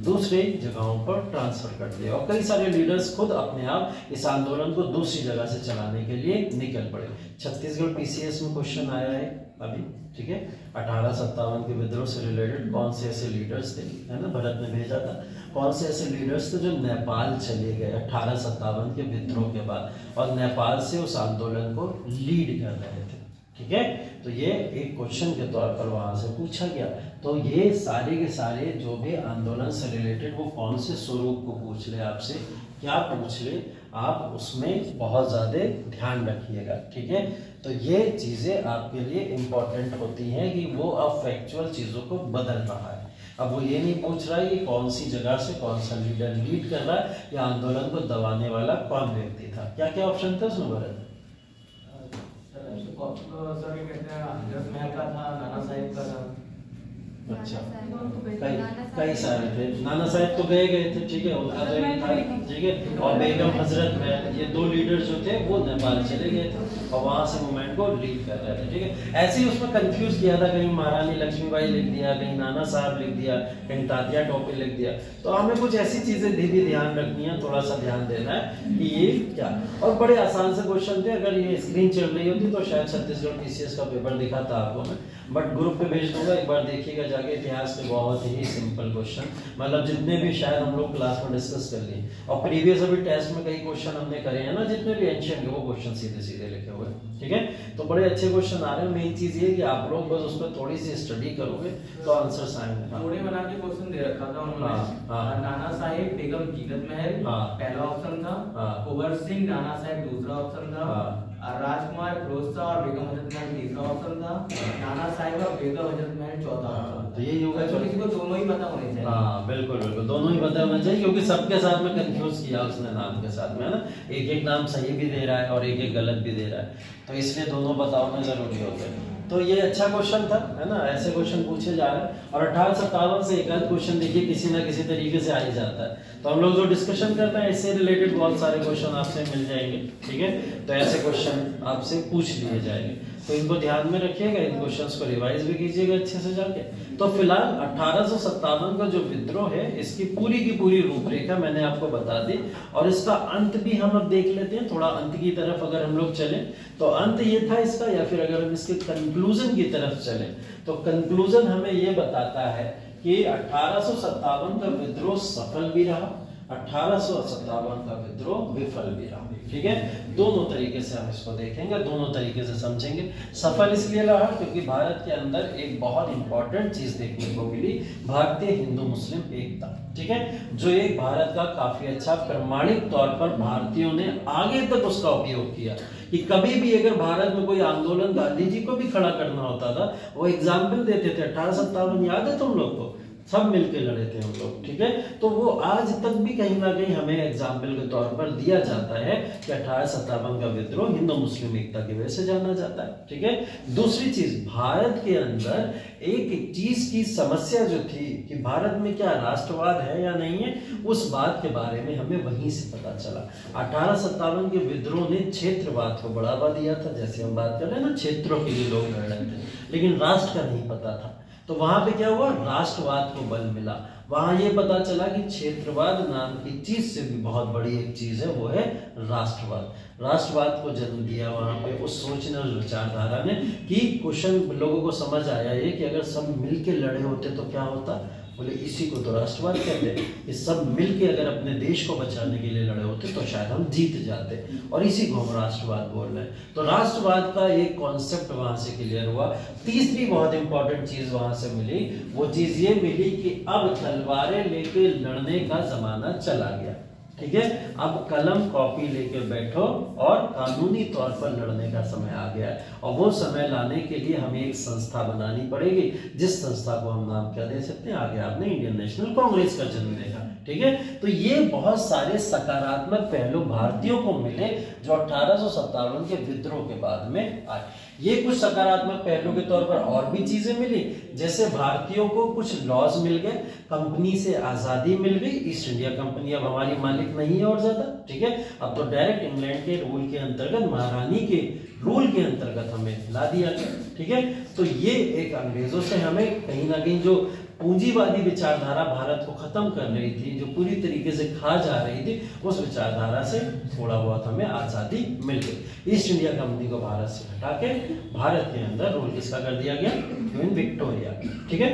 दूसरे जगहों पर ट्रांसफर कर दिया और कई सारे लीडर्स खुद अपने आप इस आंदोलन को दूसरी जगह से चलाने के लिए निकल पड़े। छत्तीसगढ़ पीसीएस में क्वेश्चन आया है अभी, ठीक है, 1857 के विद्रोह से रिलेटेड कौन से ऐसे लीडर्स थे, है ना, भरत ने भेजा था, कौन से ऐसे लीडर्स थे जो नेपाल चले गए 1857 के विद्रोह के बाद और नेपाल से उस आंदोलन को लीड कर रहे थे, ठीक है। तो ये एक क्वेश्चन के तौर पर वहां से पूछा गया। तो ये सारे के सारे जो भी आंदोलन से रिलेटेड वो कौन से स्वरूप को पूछ ले आपसे, क्या पूछ ले, आप उसमें बहुत ज़्यादा ध्यान रखिएगा, ठीक है। तो ये चीज़ें आपके लिए इम्पोर्टेंट होती हैं कि वो अब फैक्चुअल चीज़ों को बदल रहा है। अब वो ये नहीं पूछ रहा है कि कौन सी जगह से कौन सा लीडर लीड कर रहा है या आंदोलन को दबाने वाला कौन व्यक्ति था। क्या क्या ऑप्शन थे उसमें भरत? सर ये कहते हैं हजरत महल का था, नाना साहिब का था। अच्छा, कई सारे थे। नाना साहब तो गए थे, ठीक है, उनका तो एक था, ठीक है। और बेगम हजरत महल, ये दो लीडर जो थे वो नेपाल चले गए थे और वहां से मूवमेंट को लीड कर रहे थे, ठीक है। ऐसे ही उसमें कंफ्यूज किया था, कहीं महारानी लक्ष्मीबाई लिख दिया, कहीं नाना साहब लिख दिया, कहीं तात्या टोपे लिख दिया। तो हमें कुछ ऐसी चीजें भी ध्यान रखनी है, थोड़ा सा ध्यान देना है कि ये क्या। और बड़े आसान से क्वेश्चन थे, अगर ये स्क्रीन चल रही होती तो शायद छत्तीसगढ़ TCS का पेपर दिखाता आपको मैं, बट ग्रुप पे भेज दूंगा, एक बार देखिएगा जाके। इतिहास के बहुत ही सिंपल क्वेश्चन, मतलब जितने भी शायद हम लोग क्लास में डिस्कस कर लिए, और प्रीवियस अभी टेस्ट में कई क्वेश्चन हमने करे हैं ना, जितने भी एंशिएंट है वो क्वेश्चन सीधे सीधे लिखे हुए, ठीक है। तो बड़े अच्छे क्वेश्चन आ रहे हैं। मेन चीज ये कि आप लोग बस उस पर थोड़ी सी स्टडी करोगे तो आंसर आएंगे। थोड़े बना के क्वेश्चन दे रखा था उन्होंने। नाना साहिब बेगम जीनत महल पहला ऑप्शन था, कुंवर सिंह नाना साहिब दूसरा ऑप्शन था, राजकुमार फिरोज शाह और बेगम हजरत महल तीसरा ऑप्शन था, नाना साहिब और बेगम हजरत महल चौथा ऑप्शन। तो ये होगा, किसी को दोनों ही पता होने चाहिए। हाँ बिल्कुल बिल्कुल, दोनों ही पता होना चाहिए, क्योंकि सबके साथ में कंफ्यूज किया उसने नाम के साथ में, है ना। एक एक नाम सही भी दे रहा है और एक एक गलत भी दे रहा है, तो इसलिए दोनों बताना जरूरी होता है। तो ये अच्छा क्वेश्चन था, है ना। ऐसे क्वेश्चन पूछे जा रहे हैं और 1857 से एक आध क्वेश्चन देखिए किसी ना किसी तरीके से आ ही जाता है। तो हम लोग जो डिस्कशन करते हैं इससे रिलेटेड बहुत सारे क्वेश्चन आपसे मिल जाएंगे, ठीक है। तो ऐसे क्वेश्चन आपसे पूछ लिए जाएंगे, तो इनको ध्यान में रखिएगा, इन क्वेश्चंस को रिवाइज भी कीजिएगा अच्छे से जाके। तो फिलहाल 1857 का जो विद्रोह है इसकी पूरी रूपरेखा मैंने आपको बता दी, और इसका अंत भी हम अब देख लेते हैं। थोड़ा अंत की तरफ अगर हम लोग चले तो अंत ये था इसका, या फिर अगर हम इसके कंक्लूजन की तरफ चले तो कंक्लूजन हमें ये बताता है कि 1857 का विद्रोह सफल भी रहा, 1857 का विद्रोह विफल भी रहा, ठीक है। दोनों तरीके से हम इसको देखेंगे, दोनों तरीके से समझेंगे। सफल इसलिए रहा क्योंकि भारत के अंदर एक बहुत इंपॉर्टेंट चीज देखने को मिली, भारतीय हिंदू मुस्लिम एकता, ठीक है, जो एक भारत का काफी अच्छा प्रमाणिक तौर पर भारतीयों ने आगे तक उसका उपयोग किया कि कभी भी अगर भारत में कोई आंदोलन गांधी जी को भी खड़ा करना होता था, वो एग्जाम्पल देते थे। 1857 याद है तुम लोग को, सब मिलके लड़े थे हम लोग, ठीक है। तो वो आज तक भी कहीं ना कहीं हमें एग्जाम्पल के तौर पर दिया जाता है कि 1857 का विद्रोह हिंदू मुस्लिम एकता की वजह से जाना जाता है, ठीक है। दूसरी चीज, भारत के अंदर एक चीज की समस्या जो थी कि भारत में क्या राष्ट्रवाद है या नहीं है, उस बात के बारे में हमें वहीं से पता चला। 1857 के विद्रोह ने क्षेत्रवाद को बढ़ावा दिया था, जैसे हम बात कर रहे हैं ना, क्षेत्रों के लिए लोग लड़ रहे थे, लेकिन राष्ट्र का नहीं पता था। तो वहां पे क्या हुआ, राष्ट्रवाद को बल मिला। वहां ये पता चला कि क्षेत्रवाद नाम की चीज से भी बहुत बड़ी एक चीज है, वो है राष्ट्रवाद। राष्ट्रवाद को जन्म दिया वहां पे उस सोचने और विचारधारा ने कि क्वेश्चन लोगों को समझ आया ये कि अगर सब मिलके लड़े होते तो क्या होता, बोले इसी को तो राष्ट्रवाद कहते हैं। ये सब मिलके अगर अपने देश को बचाने के लिए लड़े होते तो शायद हम जीत जाते, और इसी को हम राष्ट्रवाद बोल रहे हैं। तो राष्ट्रवाद का एक कॉन्सेप्ट वहां से क्लियर हुआ। तीसरी बहुत इंपॉर्टेंट चीज वहां से मिली, वो चीज ये मिली कि अब तलवारें लेके लड़ने का जमाना चला गया, ठीक है। अब कलम कॉपी लेके बैठो और कानूनी तौर पर लड़ने का समय आ गया है, और वो समय लाने के लिए हमें एक संस्था बनानी पड़ेगी, जिस संस्था को हम नाम क्या दे सकते हैं, आगे आपने इंडियन नेशनल कांग्रेस का जन्म देखा, ठीक है। तो ये बहुत सारे सकारात्मक पहलू भारतीयों को मिले जो 1857 के विद्रोह के बाद में आए। ये कुछ सकारात्मक पहलू के तौर पर और भी चीजें मिली, जैसे भारतीयों को कुछ लॉज मिल गए, कंपनी से आजादी मिल गई, ईस्ट इंडिया कंपनी अब हमारी मालिक नहीं है और ज्यादा, ठीक है। अब तो डायरेक्ट इंग्लैंड के रूल के अंतर्गत, महारानी के रूल के अंतर्गत हमें ला दिया गया, ठीक है। तो ये एक अंग्रेजों से हमें कहीं ना कहीं जो पूंजीवादी विचारधारा भारत को खत्म कर रही थी, जो पूरी तरीके से खा जा रही थी, उस विचारधारा से थोड़ा बहुत हमें आजादी मिल गई। ईस्ट इंडिया कंपनी को भारत से हटा के भारत के अंदर रूल किसका कर दिया गया, क्वीन विक्टोरिया, ठीक है।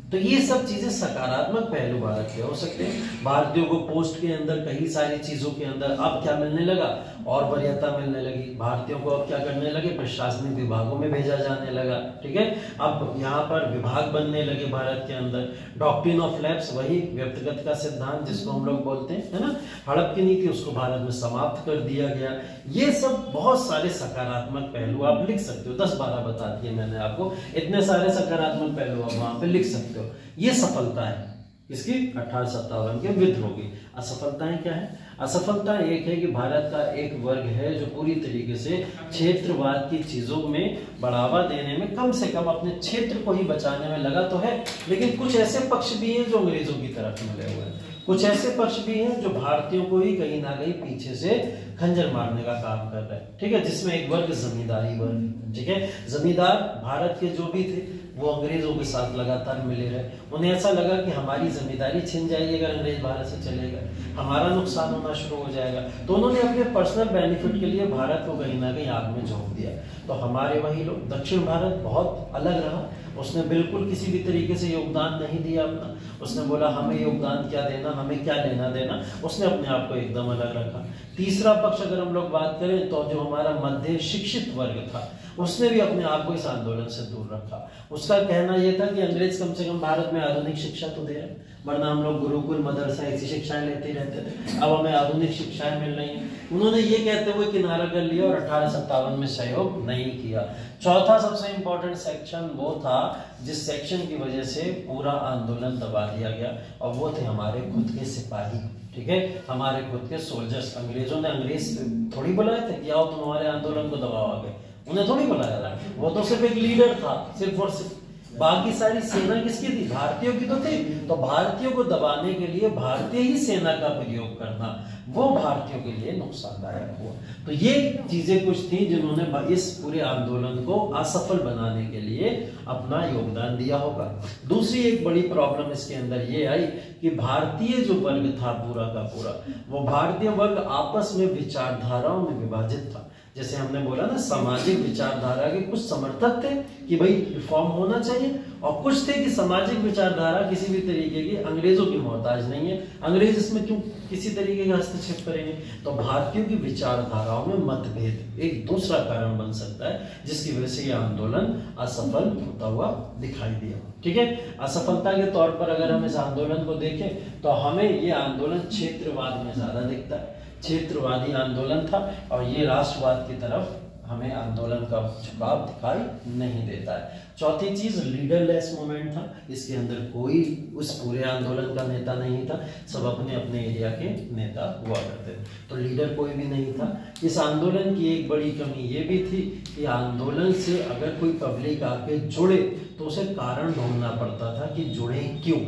तो ये सब चीजें सकारात्मक पहलू भारत के हो सकते हैं। भारतीयों को पोस्ट के अंदर कई सारी चीजों के अंदर अब क्या मिलने लगा, और वरीयता मिलने लगी। भारतीयों को अब क्या करने लगे, प्रशासनिक विभागों में भेजा जाने लगा, ठीक है। अब यहाँ पर विभाग बनने लगे भारत के अंदर। डॉक्ट्रिन ऑफ लैप्स, वही व्यक्तिगत का सिद्धांत जिसको हम लोग बोलते हैं, है ना, हड़प की नीति, उसको भारत में समाप्त कर दिया गया। ये सब बहुत सारे सकारात्मक पहलू आप लिख सकते हो, 10-12 बता दिए मैंने आपको, इतने सारे सकारात्मक पहलू आप वहां पे लिख सकते हो। ये सफलता है इसकी 1857 के विद्रोह की। असफलताएं क्या है? असफलता एक है कि भारत का एक वर्ग है जो पूरी तरीके से क्षेत्रवाद की चीजों में बढ़ावा देने में, कम से कम अपने क्षेत्र को ही बचाने में लगा तो है, लेकिन कुछ ऐसे पक्ष भी हैं जो अंग्रेजों की तरफ मिले हुए हैं, कुछ ऐसे पक्ष भी हैं जो भारतीयों को ही कहीं ना कहीं पीछे से खंजर मारने का काम कर रहे हैं, ठीक है। जिसमें एक वर्ग जमींदारी वर्ग, ठीक है। जमींदार भारत के जो भी थे वो अंग्रेजों के साथ लगातार मिले रहे। उन्हें ऐसा लगा कि हमारी जमींदारी छिन जाएगी अगर अंग्रेज भारत से चले गए, हमारा नुकसान होना शुरू हो जाएगा। तो उन्होंने अपने पर्सनल बेनिफिट के लिए भारत को कहीं ना कहीं आग में झोंक दिया। तो हमारे वही लोग, दक्षिण भारत बहुत अलग रहा, उसने बिल्कुल किसी भी तरीके से योगदान नहीं दिया अपना। उसने बोला हमें योगदान क्या देना, हमें क्या लेना देना, उसने अपने आप को एकदम अलग रखा। तीसरा पक्ष अगर हम लोग बात करें तो जो हमारा मध्य शिक्षित वर्ग था, उसने भी अपने आप को इस आंदोलन से दूर रखा। उसका कहना यह था कि अंग्रेज कम से कम भारत में आधुनिक शिक्षा तो दे रहे, वरना हम लोग गुरुकुल मदरसा ऐसी शिक्षाएं लेते रहते थे, अब हमें आधुनिक शिक्षाएं मिल रही हैं। उन्होंने ये कहते हुए किनारा कर लिया और 1857 में सहयोग नहीं किया। चौथा सबसे इंपॉर्टेंट सेक्शन वो था जिस सेक्शन की वजह से पूरा आंदोलन दबा दिया गया, और वो थे हमारे खुद के सिपाही, ठीक है, हमारे खुद के सोल्जर्स। अंग्रेजों ने अंग्रेज थोड़ी बुलाए थे कि आओ तुम हमारे आंदोलन को दबाओ आगे, उन्हें थोड़ी बुलाया था, वो तो सिर्फ एक लीडर था, सिर्फ और सिर्फ। बाकी सारी सेना किसकी थी? भारतीयों की तो थी। तो भारतीयों को दबाने के लिए भारतीय ही सेना का प्रयोग करना, वो भारतीयों के लिए नुकसानदायक हुआ। तो ये चीजें कुछ थी जिन्होंने इस पूरे आंदोलन को असफल बनाने के लिए अपना योगदान दिया होगा। दूसरी एक बड़ी प्रॉब्लम इसके अंदर ये आई कि भारतीय जो वर्ग था पूरा का पूरा, वो भारतीय वर्ग आपस में विचारधाराओं में विभाजित था। जैसे हमने बोला ना, सामाजिक विचारधारा के कुछ समर्थक थे कि भाई रिफॉर्म होना चाहिए, और कुछ थे कि सामाजिक विचारधारा किसी भी तरीके की अंग्रेजों की मोहताज नहीं है, अंग्रेज इसमें क्यों किसी तरीके का हस्तक्षेप करेंगे। तो भारतीयों की विचारधाराओं में मतभेद एक दूसरा कारण बन सकता है जिसकी वजह से यह आंदोलन असफल होता हुआ दिखाई दिया, ठीक है। असफलता के तौर पर अगर हम इस आंदोलन को देखें तो हमें ये आंदोलन क्षेत्रवाद में ज्यादा दिखता है, क्षेत्रवादी आंदोलन था, और ये राष्ट्रवाद की तरफ हमें आंदोलन का झुकाव दिखाई नहीं देता है। चौथी चीज लीडरलेस मूवमेंट था, इसके अंदर कोई उस पूरे आंदोलन का नेता नहीं था, सब अपने अपने एरिया के नेता हुआ करते थे, तो लीडर कोई भी नहीं था। इस आंदोलन की एक बड़ी कमी ये भी थी कि आंदोलन से अगर कोई पब्लिक आके जुड़े तो उसे कारण ढूंढना पड़ता था कि जुड़े क्यों,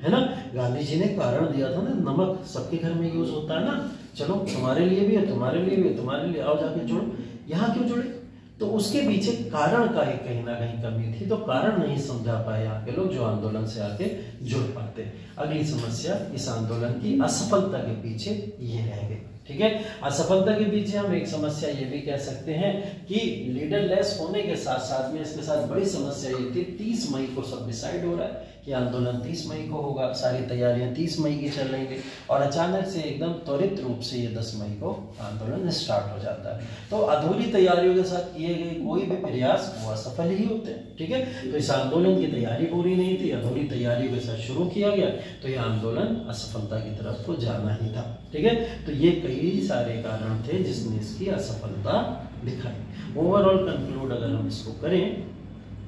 है ना। गांधी जी ने कारण दिया था ना, नमक सबके घर में यूज होता है ना, चलो तुम्हारे लिए भी है, तुम्हारे लिए भी है, तुम्हारे लिए, आओ जाके जुड़ो। यहाँ क्यों जुड़े? तो उसके पीछे कारण का एक कहीं ना कहीं कमी थी, तो कारण नहीं समझा पाए यहाँ के लोग जो आंदोलन से आके जुड़ पाते। अगली समस्या इस आंदोलन की असफलता के पीछे ये रह गई, ठीक है। असफलता के पीछे हम एक समस्या ये भी कह सकते हैं कि लीडरलेस होने के साथ साथ में इसके साथ बड़ी समस्या ये थी, 30 मई को सब डिसाइड हो रहा है कि आंदोलन 30 मई को होगा, सारी तैयारियां 30 मई की चल रही थी, और अचानक से एकदम त्वरित रूप से ये 10 मई को आंदोलन स्टार्ट हो जाता है। तो अधूरी तैयारियों के साथ किए गए कोई भी प्रयास वो असफल ही होते हैं, ठीक है। तो इस आंदोलन की तैयारी पूरी नहीं थी, अधूरी तैयारियों के साथ शुरू किया गया, तो यह आंदोलन असफलता की तरफ तो जाना ही था, ठीक है। तो ये कई सारे कारण थे जिसने इसकी असफलता दिखाई। ओवरऑल कंक्लूड अगर हम इसको करें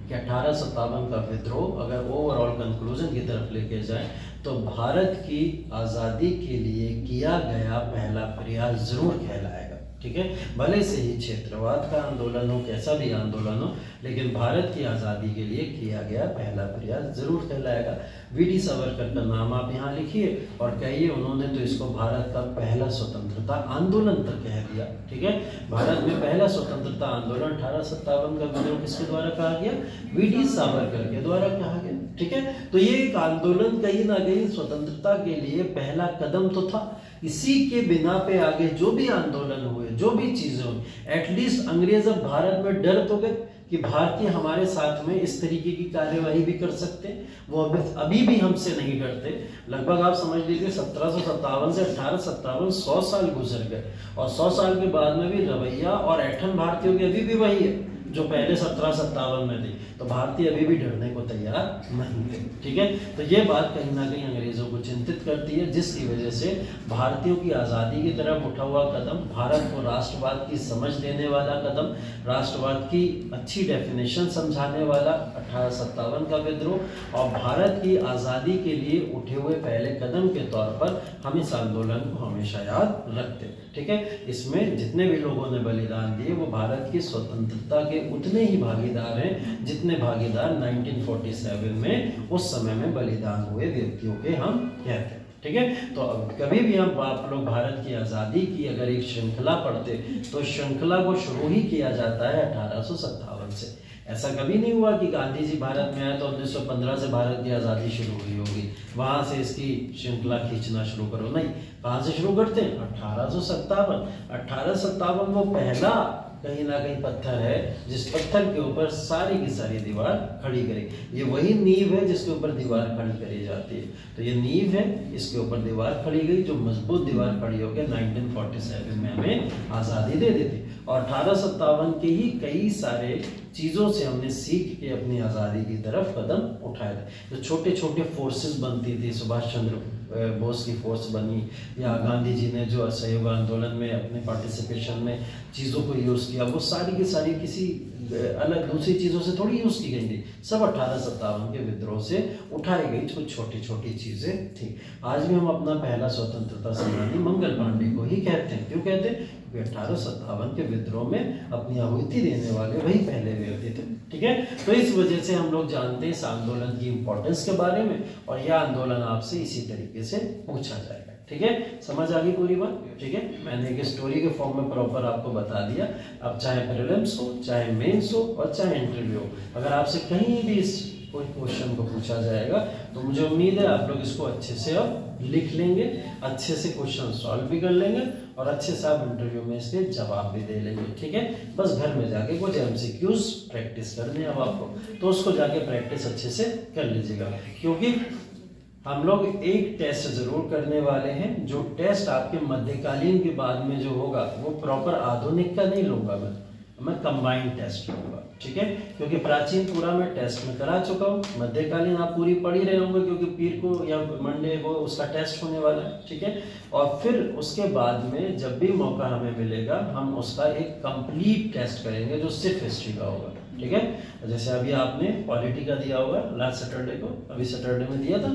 कि 1857 का विद्रोह अगर ओवरऑल कंक्लूजन की तरफ लेके जाए तो भारत की आज़ादी के लिए किया गया पहला प्रयास जरूर कहलाएगा, ठीक है। भले से ही क्षेत्रवाद का आंदोलन हो, कैसा भी आंदोलन हो, लेकिन भारत की आज़ादी के लिए किया गया पहला प्रयास जरूर कहलाएगा। वी.डी. सावरकर का नाम आप यहाँ लिखिए और कहिए उन्होंने तो इसको भारत का पहला स्वतंत्रता आंदोलन तक कह दिया, ठीक है। भारत में पहला स्वतंत्रता आंदोलन 1857 का विद्रोह किसके द्वारा कहा गया? वी.डी. सावरकर के द्वारा कहा गया, ठीक है। तो ये एक आंदोलन कहीं ना कहीं स्वतंत्रता के लिए पहला कदम तो था। इसी के बिना पे आगे जो भी आंदोलन हुए, जो भी चीजें हुई, एटलीस्ट अंग्रेज अब भारत में डर तो गए कि भारतीय हमारे साथ में इस तरीके की कार्यवाही भी कर सकते हैं, वो अभी भी हमसे नहीं करते। लगभग आप समझ लीजिए 1757 से 1857 100 साल गुजर गए, और 100 साल के बाद में भी रवैया और ऐठन भारतीयों की अभी भी वही है जो पहले 1757 में थी। तो भारतीय अभी भी डरने को तैयार नहीं थे। ठीक है, तो ये बात कहीं ना कहीं अंग्रेजों को चिंतित करती है, जिसकी वजह से भारतीयों की आज़ादी की तरफ उठा हुआ कदम, भारत को राष्ट्रवाद की समझ देने वाला कदम, राष्ट्रवाद की अच्छी डेफिनेशन समझाने वाला 1857 का विद्रोह, और भारत की आज़ादी के लिए उठे हुए पहले कदम के तौर पर हम इस आंदोलन को हमेशा याद रखते हैं। ठीक है, इसमें जितने भी लोगों ने बलिदान दिए वो भारत की स्वतंत्रता के उतने ही भागीदार हैं जितने भागीदार 1947 में उस समय में बलिदान हुए व्यक्तियों के हम कहते हैं। ठीक है, तो अब कभी भी हम आप लोग भारत की आज़ादी की अगर एक श्रृंखला पढ़ते तो श्रृंखला को शुरू ही किया जाता है 1857 से। ऐसा कभी नहीं हुआ कि गांधी जी भारत में आए तो 1915 से भारत की आज़ादी शुरू हुई होगी, वहां से इसकी श्रृंखला खींचना शुरू करो, नहीं। कहाँ से शुरू करते हैं? 1857 वो पहला कहीं ना कहीं पत्थर है जिस पत्थर के ऊपर सारी की सारी दीवार खड़ी करेगी। ये वही नींव है जिसके ऊपर दीवार खड़ी करी जाती है। तो ये नींव है, इसके ऊपर दीवार खड़ी गई, जो मजबूत दीवार खड़ी होकर 1947 में हमें आज़ादी दे देती। और 1857 के ही कई सारे चीज़ों से हमने सीख के अपनी आज़ादी की तरफ कदम उठाए थे। जो छोटे छोटे फोर्सेस बनती थी, सुभाष चंद्र बोस की फोर्स बनी, या गांधी जी ने जो असहयोग आंदोलन में अपने पार्टिसिपेशन में चीज़ों को यूज़ किया, वो सारी की सारी किसी अलग दूसरी चीज़ों से थोड़ी यूज़ की गई थी, सब 1857 के विद्रोह से उठाई गई कुछ छोटी छोटी चीज़ें थी। आज भी हम अपना पहला स्वतंत्रता सेनानी मंगल पांडे को ही कहते हैं। क्यों कहते हैं? क्योंकि 1857 के विद्रोह में अपनी आहुति देने वाले वही पहले व्यक्ति थे। ठीक है, तो इस वजह से हम लोग जानते हैं इस आंदोलन की इंपॉर्टेंस के बारे में, और यह आंदोलन आपसे इसी तरीके से पूछा जाएगा। ठीक है, समझ आ गई पूरी बात? ठीक है, मैंने एक स्टोरी के फॉर्म में प्रॉपर आपको बता दिया। अब चाहे प्रीलिम्स हो, चाहे मेंस हो, और चाहे इंटरव्यू हो, अगर आपसे कहीं भी इस कोई क्वेश्चन को पूछा जाएगा तो मुझे उम्मीद है आप लोग इसको अच्छे से अब लिख लेंगे, अच्छे से क्वेश्चन सॉल्व भी कर लेंगे, और अच्छे से आप इंटरव्यू में इसके जवाब भी दे लेंगे। ठीक है, बस घर में जाके कुछ MCQs प्रैक्टिस करने अब आपको, तो उसको जाके प्रैक्टिस अच्छे से कर लीजिएगा, क्योंकि हम लोग एक टेस्ट जरूर करने वाले हैं। जो टेस्ट आपके मध्यकालीन के बाद में जो होगा वो प्रॉपर आधुनिक का नहीं लूंगा, मैं कंबाइंड टेस्ट लूंगा। ठीक है, क्योंकि प्राचीन पूरा मैं टेस्ट में करा चुका हूँ, मध्यकालीन आप पूरी पढ़ ही रहे होंगे क्योंकि पीर को या मंडे को उसका टेस्ट होने वाला है। ठीक है, और फिर उसके बाद में जब भी मौका हमें मिलेगा हम उसका एक कंप्लीट टेस्ट करेंगे जो सिर्फ हिस्ट्री का होगा। ठीक है, जैसे अभी आपने पॉलिटी का दिया होगा लास्ट सैटरडे को, अभी सैटरडे में दिया था,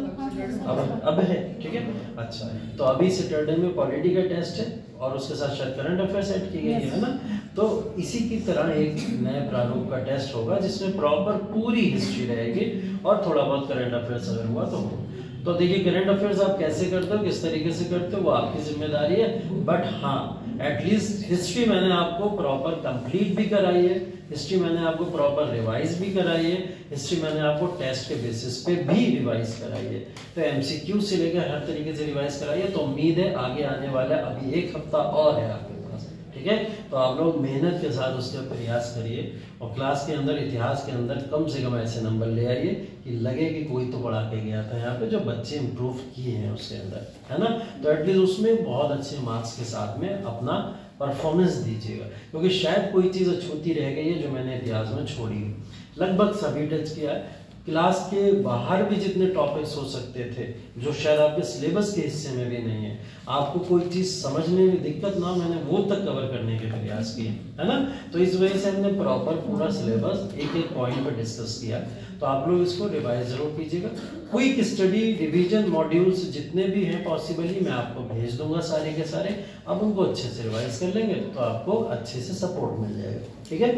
अब है। ठीक है, अच्छा, तो अभी सैटरडे में पॉलिटी का टेस्ट है और उसके साथ शायद करंट अफेयर्स ऐड की गई है ना। तो इसी की तरह एक नए प्रारूप का टेस्ट होगा जिसमें प्रॉपर पूरी हिस्ट्री रहेगी और थोड़ा बहुत करंट अफेयर्स अगर हुआ तो हो। तो देखिए करंट अफेयर्स आप कैसे करते हो, किस तरीके से करते हो, वो आपकी जिम्मेदारी है। बट हाँ, एटलीस्ट हिस्ट्री मैंने आपको प्रॉपर कंप्लीट भी कराई है, हिस्ट्री मैंने आपको प्रॉपर रिवाइज भी कराई है, हिस्ट्री मैंने आपको टेस्ट के बेसिस पे भी रिवाइज कराई है। तो MCQ से लेकर हर तरीके से रिवाइज कराई है। तो उम्मीद है आगे आने वाला अभी एक हफ्ता और है आपके पास। ठीक है, तो आप लोग मेहनत के साथ उसका प्रयास करिए और क्लास के अंदर, इतिहास के अंदर कम से कम ऐसे नंबर ले आइए कि लगे कि कोई तो पढ़ा के गया था यहाँ पे, जो बच्चे इम्प्रूव किए हैं उसके अंदर, है ना। तो एटलीस्ट उसमें बहुत अच्छे मार्क्स के साथ में अपना परफॉर्मेंस दीजिएगा, क्योंकि शायद कोई चीज़ अछूती रह गई है जो मैंने इतिहास में छोड़ी है। लगभग सभी टच किया है। क्लास के बाहर भी जितने टॉपिक्स हो सकते थे जो शायद आपके सिलेबस के हिस्से में भी नहीं है, आपको कोई चीज़ समझने में दिक्कत ना, मैंने वो तक कवर करने के प्रयास किए, है ना। तो इस वजह से हमने प्रॉपर पूरा सिलेबस एक एक पॉइंट पर डिस्कस किया। तो आप लोग इसको रिवाइज जरूर कीजिएगा। क्विक स्टडी रिवीजन मॉड्यूल्स जितने भी हैं पॉसिबली मैं आपको भेज दूंगा सारे के सारे, अब उनको अच्छे से रिवाइज कर लेंगे तो आपको अच्छे से सपोर्ट मिल जाएगा। ठीक है,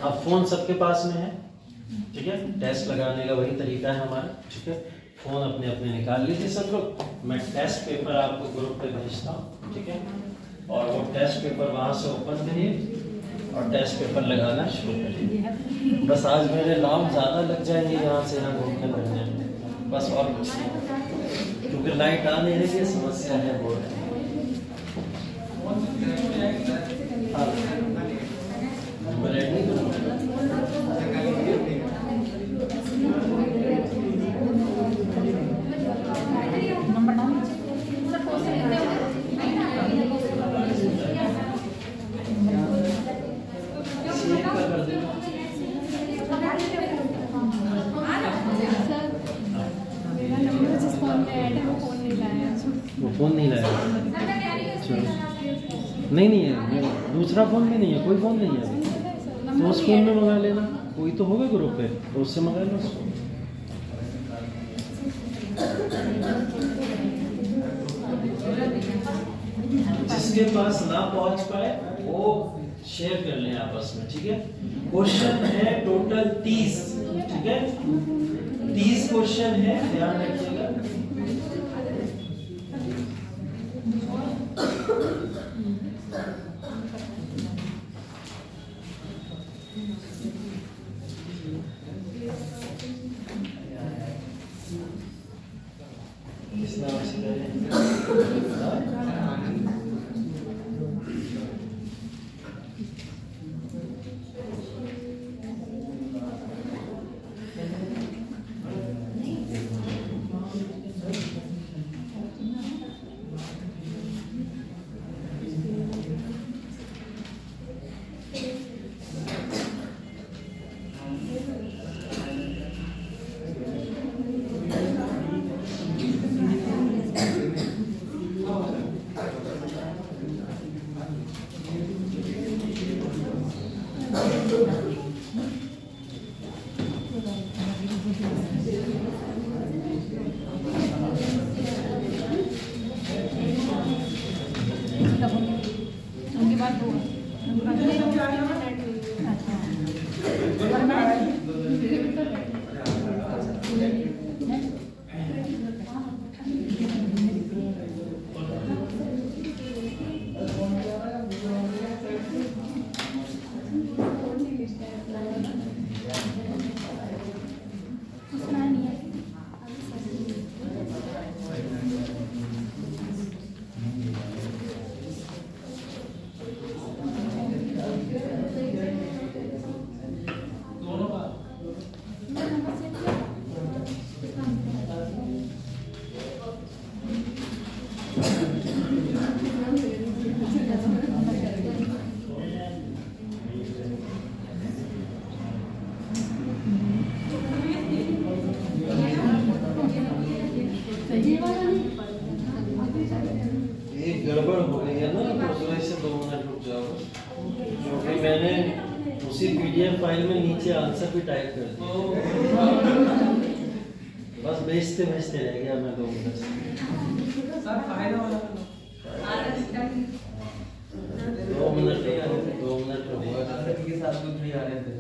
अब फोन सबके पास में है। ठीक है, टेस्ट लगाने का वही तरीका है हमारा। ठीक है, फोन अपने अपने निकाल लीजिए सब लोग। मैं टेस्ट पेपर आपको ग्रुप पे भेजता हूँ। ठीक है, और वो टेस्ट पेपर वहाँ से ओपन करिए और टेस्ट पेपर लगाना शुरू करिए। बस आज मेरे नाम ज़्यादा लग जाएंगे यहाँ से यहाँ घूमने फिरने में, बस और कुछ नहीं, क्योंकि लाइट आ नहीं रही है, समस्या है वो। हाँ, नहीं नहीं है, दूसरा फ़ोन भी नहीं है, कोई फ़ोन नहीं है अभी, तो उस फ़ोन में मंगा लेना, कोई तो होगा ग्रुप पे, तो उससे मंगा लो उसको। जिसके पास ना पहुंच पाए वो शेयर कर लें आपस में, ठीक है। क्वेश्चन है टोटल 30, ठीक है, 30 क्वेश्चन है, ध्यान रखिएगा। किस नाम से गड़बड़ हो गई है ना, तो उसमें से 2 मिनट रुक जाओ, क्योंकि मैंने उसी PDF फाइल में नीचे आंसर भी टाइप कर दिया, बस भेजते भेजते रह गया मैं 2 मिनट। सर फाइल वाला 2 मिनट होगा के साथ कुछ नहीं आ रहे थे।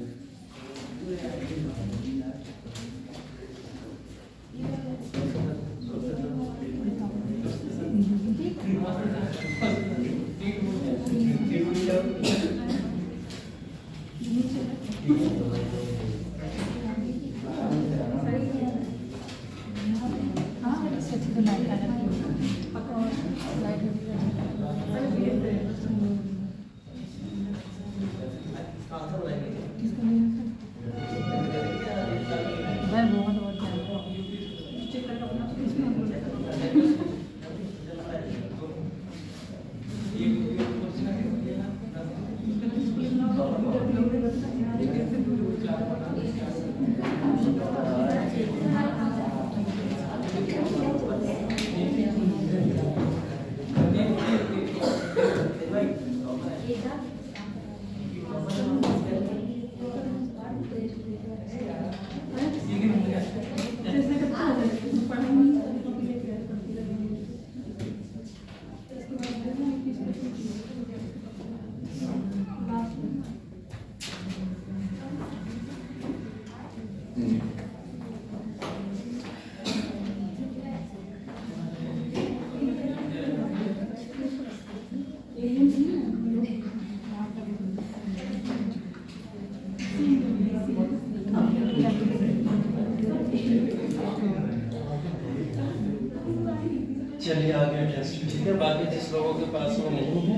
चलिए आगे टेस्ट, ठीक है। बाकी जिस लोगों के पास वो नहीं है,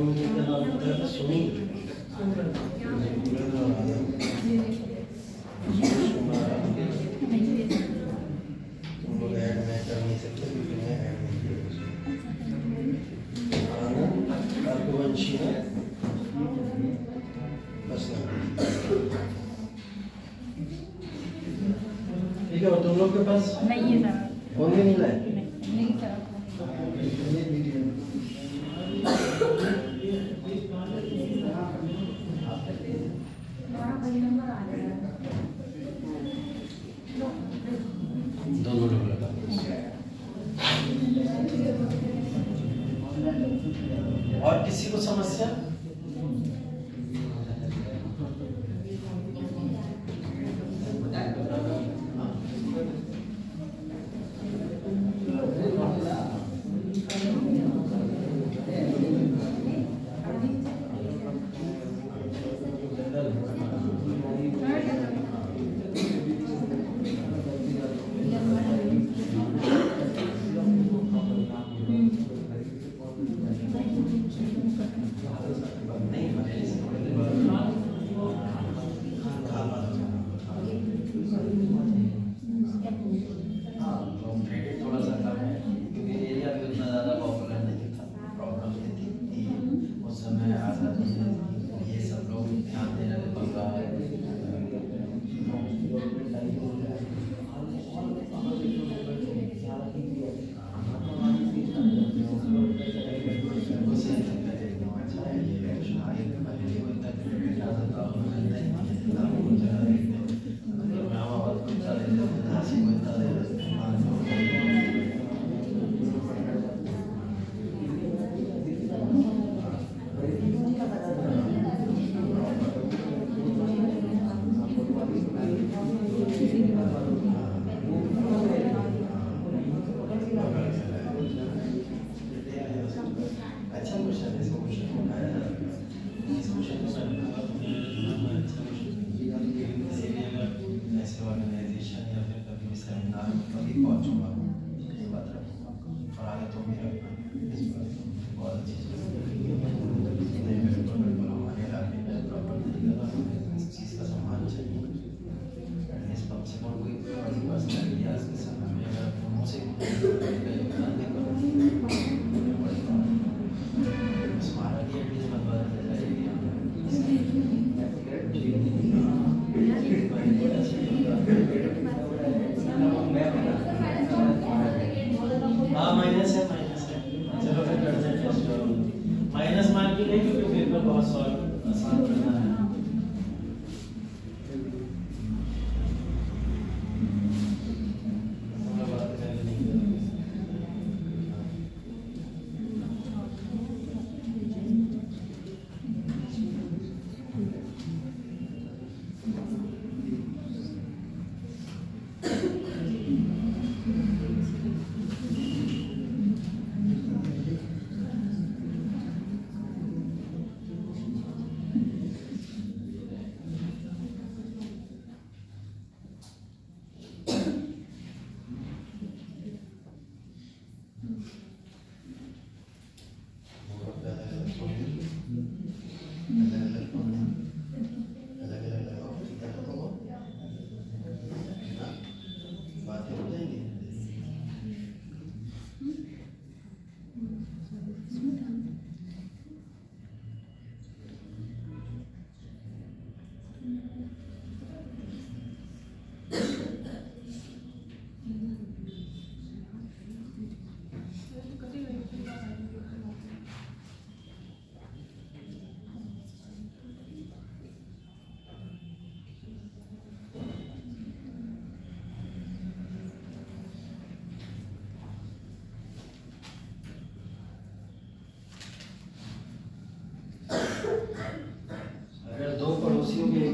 मुझे क्या नाम बताया था, सुनी ठीक है। और तुम लोग के पास नहीं है सर, कौन भी नहीं लाए? नहीं सर। दोनों लोग लगा। और किसी को समस्या?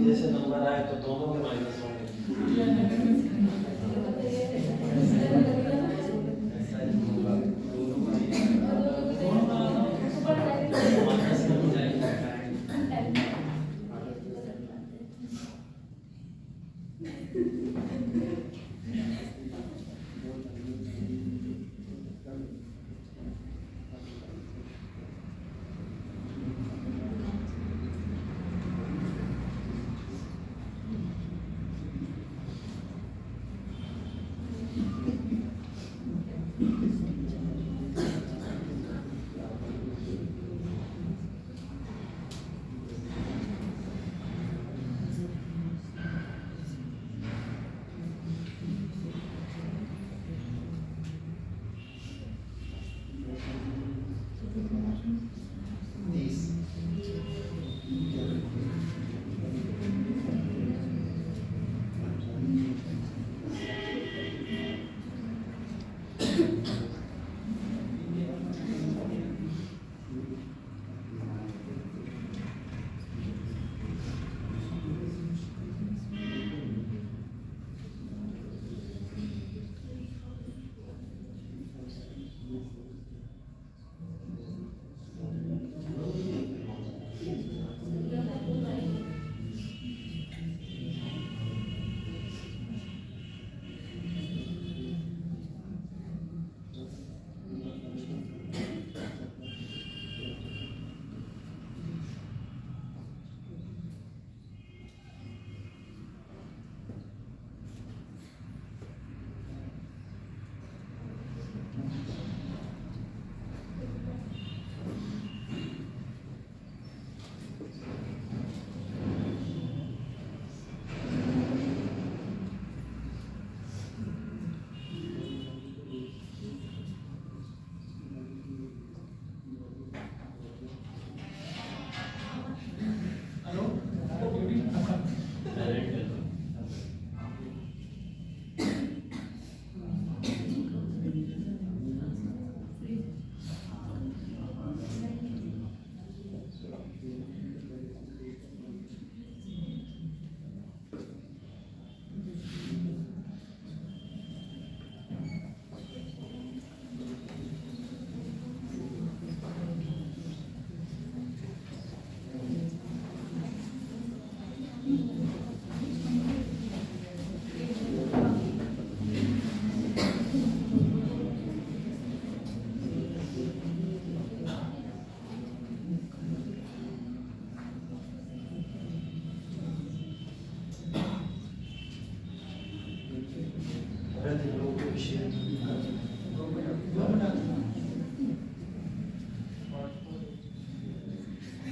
जैसे नंबर आए तो दोनों के माइनस होंगे।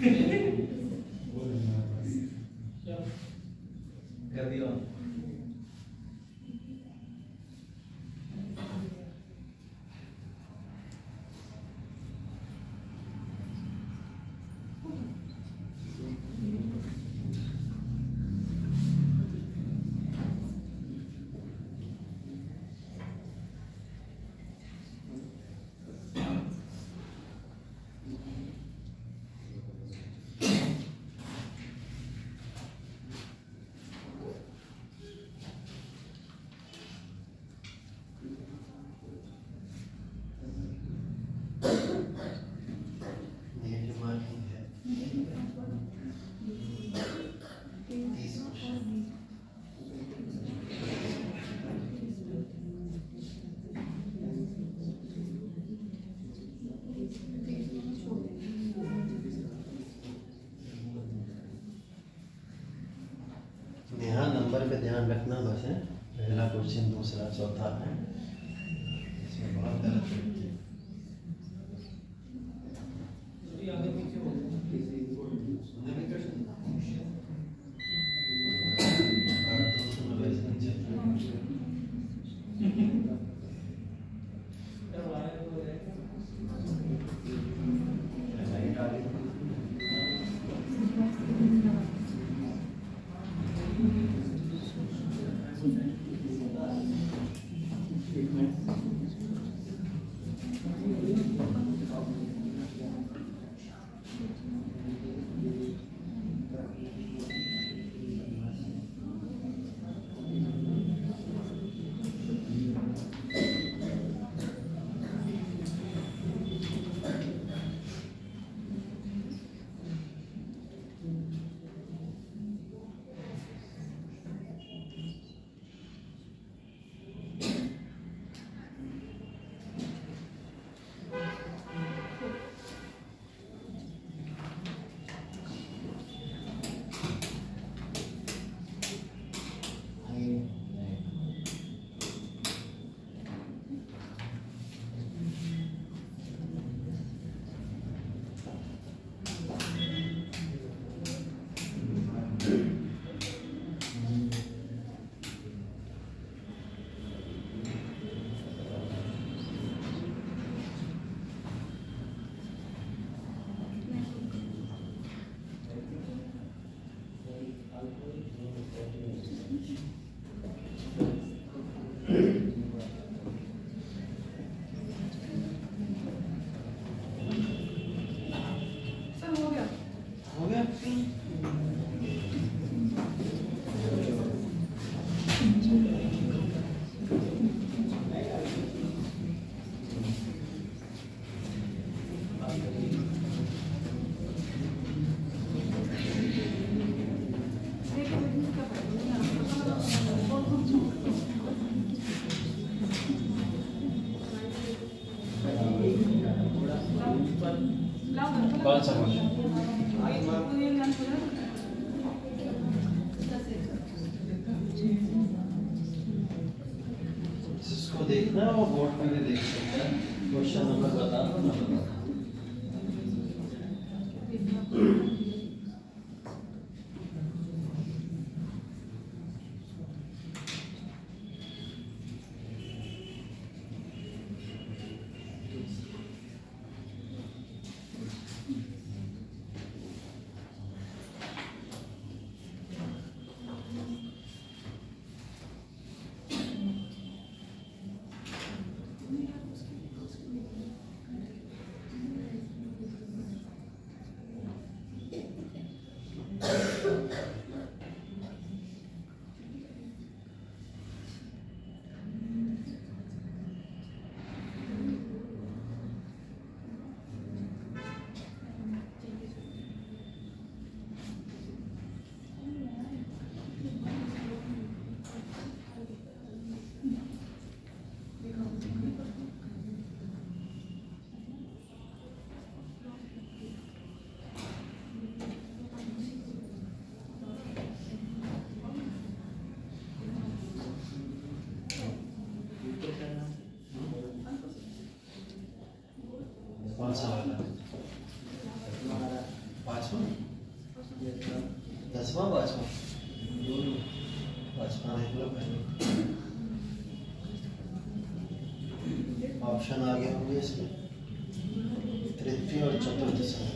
कर दिया। यहाँ नंबर पे ध्यान रखना बस है। पहला क्वेश्चन, दूसरा, चौथा है, इसमें बहुत गलत है। कौन सा क्वेश्चन? इसको देखना और बोर्ड पे भी देख सकते हैं। क्वेश्चन नंबर बता दो ना, बता। कौन सा वाला? 5वां 10वां 5वां 5वां देख लो पहले। ऑप्शन आगे होंगे इसमें तृतीय और चतुर्थ स्थान।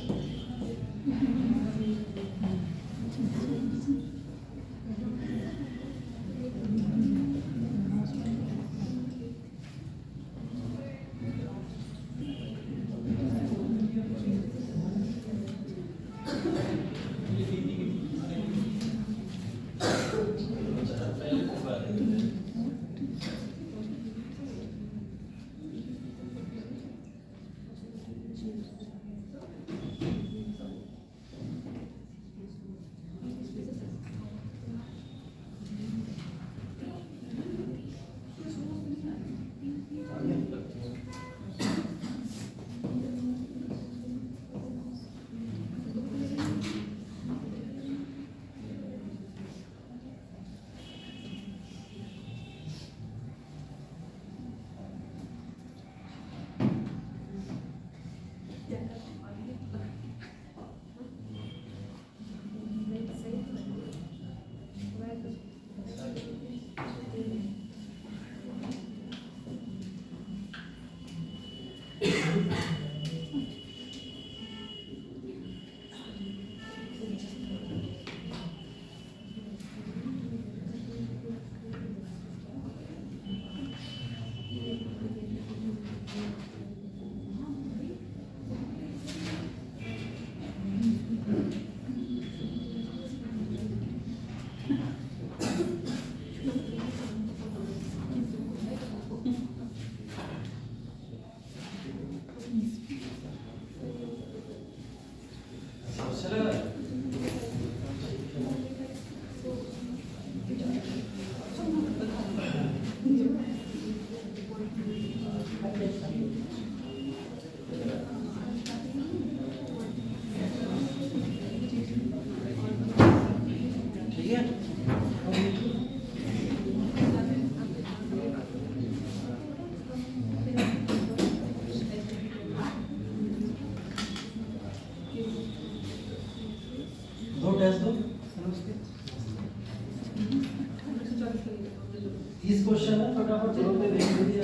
इस क्वेश्चन है फटाफट जवाब दे दीजिए।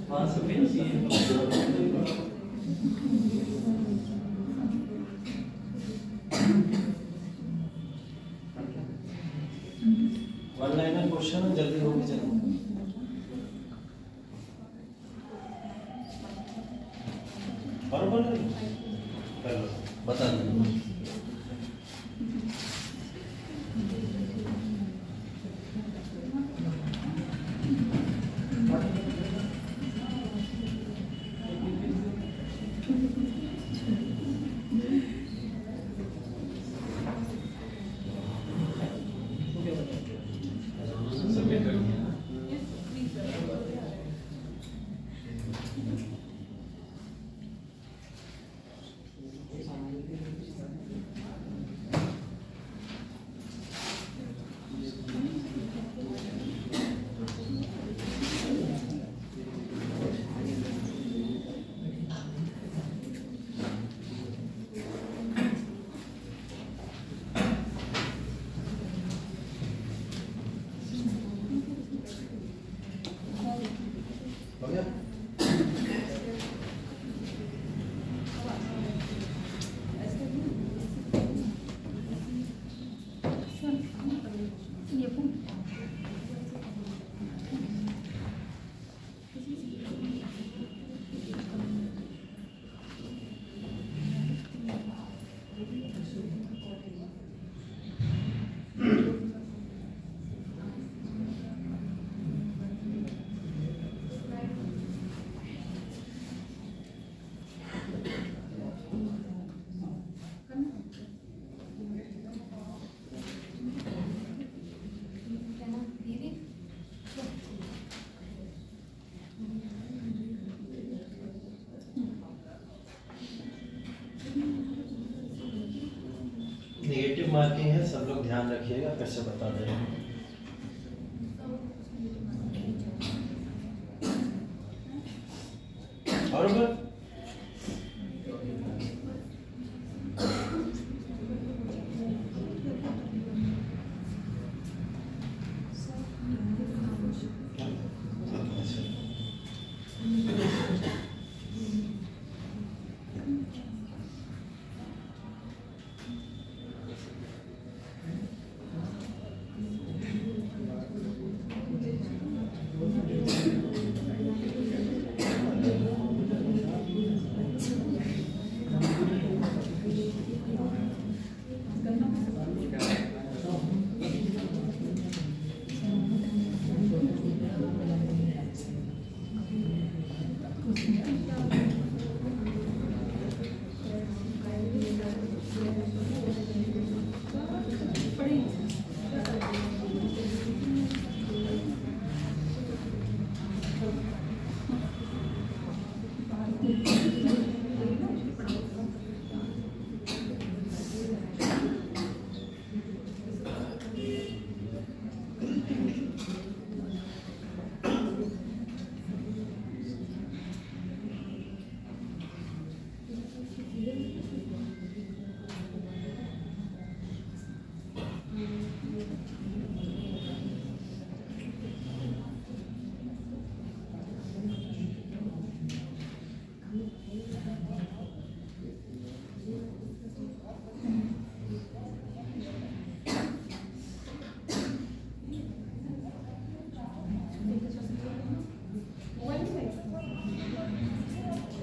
वहां से भी वन लाइनर क्वेश्चन है, जल्दी होगी चलो। बराबर बता दीजिए। नेगेटिव मार्किंग है, सब लोग ध्यान रखिएगा, फिर से बता दे रहे हैं। और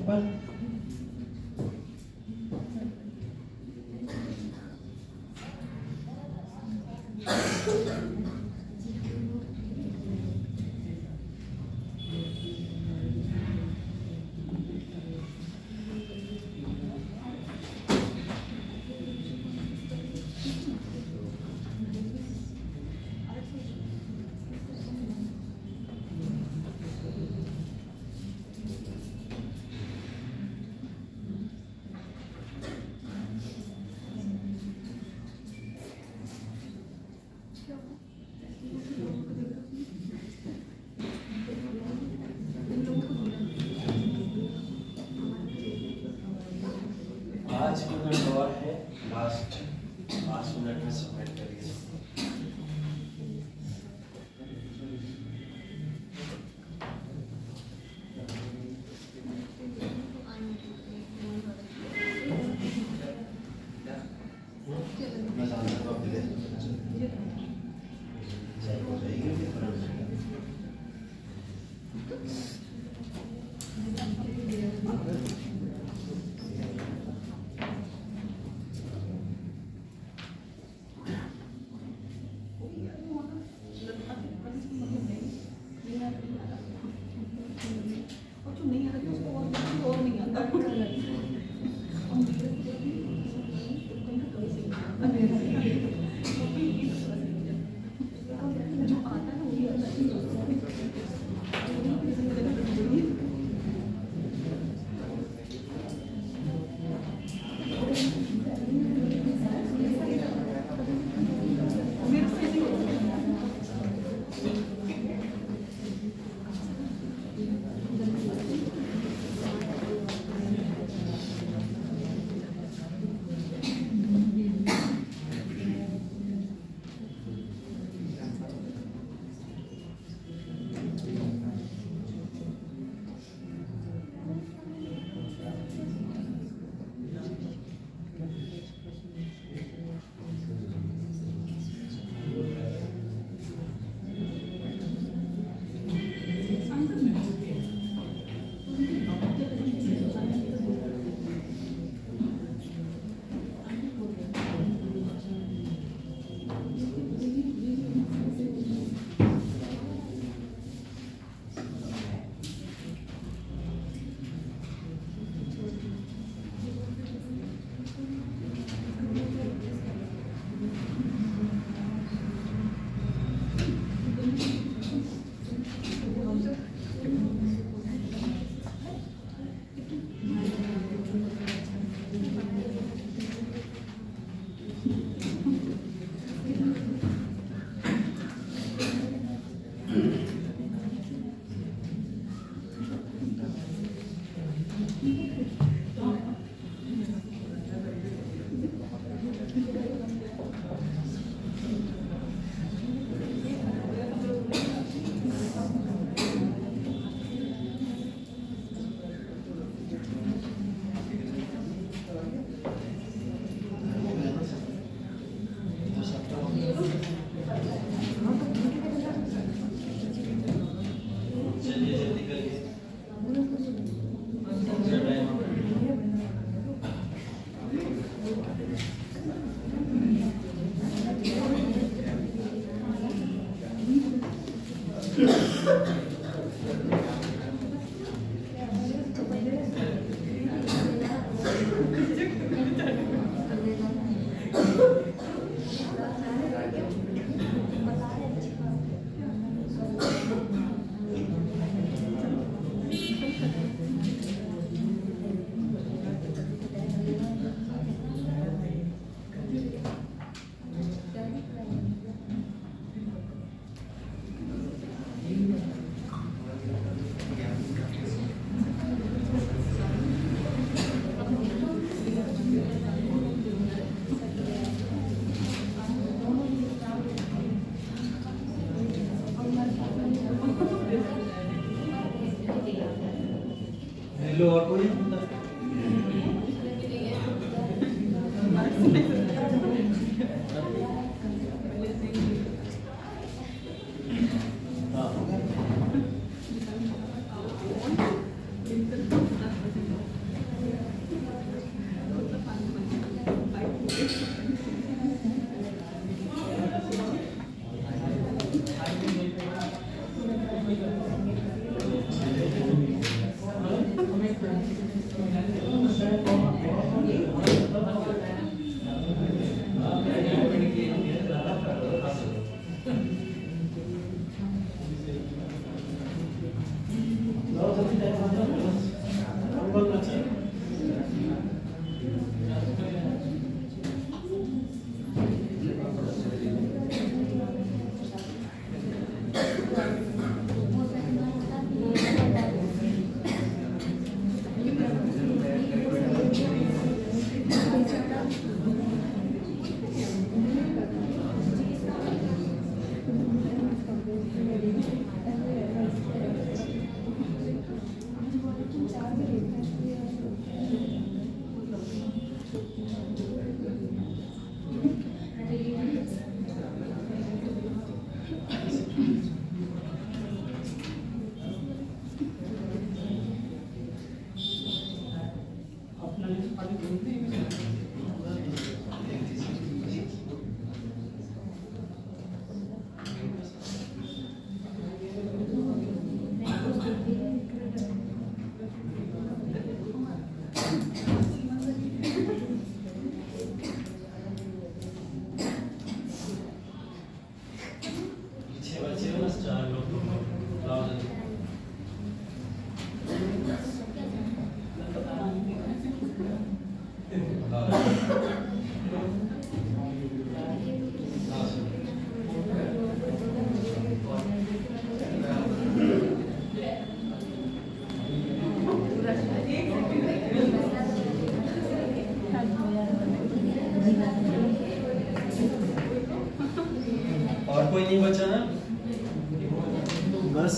ऊपर। और है लास्ट 5 मिनट में सबमिट करिए। हेलो और कोई हाँ और कोई नहीं बचा है बस।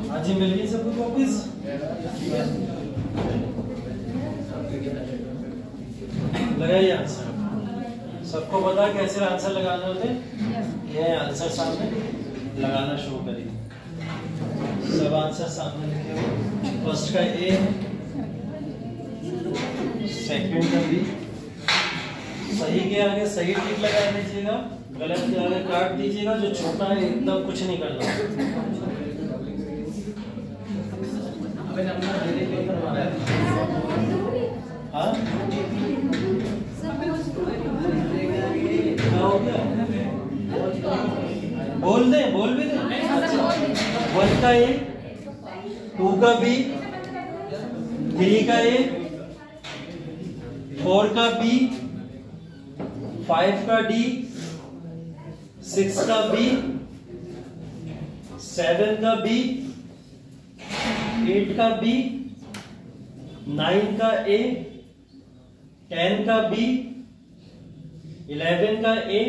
आज ही मिल गई सबको कॉपीज। लगाइए आंसर। सबको पता कैसे आंसर लगाने होते हैं? ये आंसर सामने लगाना शुरू करिए। आंसर सामने लिखे हो। फर्स्ट का ए, सेकंड का बी। सही के आगे सही टिक लगा दीजिएगा, गलत के आगे काट दीजिएगा। जो छोटा है एकदम कुछ नहीं करना। अबे नंबर दे दे करवा रहा है। हाँ क्या हो गया? बोल दे, बोल भी दे। 1 का ए, 2 का बी, 3 का ए, 4 का बी, 5 का डी, 6 का बी, 7 का बी, 8 का बी, 9 का ए, 10 का बी, 11 का ए,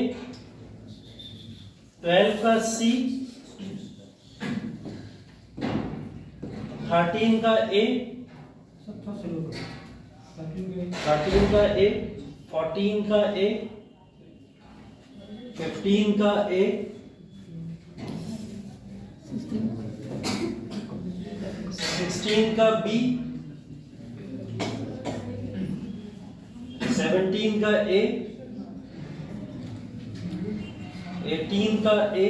12 का सी, 13 का ए, 13 का ए, 14 का ए, 15 का ए, 16 का बी, 17 का ए, 18 का ए,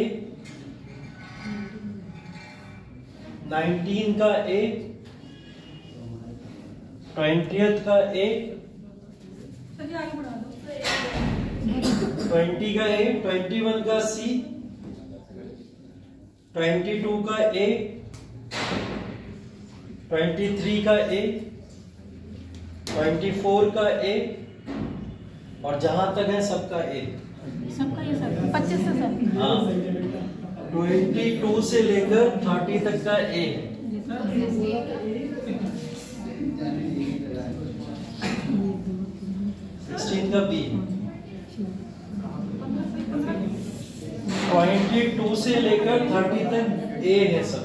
19 का ए, 20th का ए, 20 का ए, 21 का सी, 22 का ए, 23 का ए, 24 का ए, और जहां तक है सबका ए। सबका ये सब 25 से सब। हाँ 22 से लेकर 30 तक का ए। 16 का बी। 22 से लेकर 30 तक ए है सब।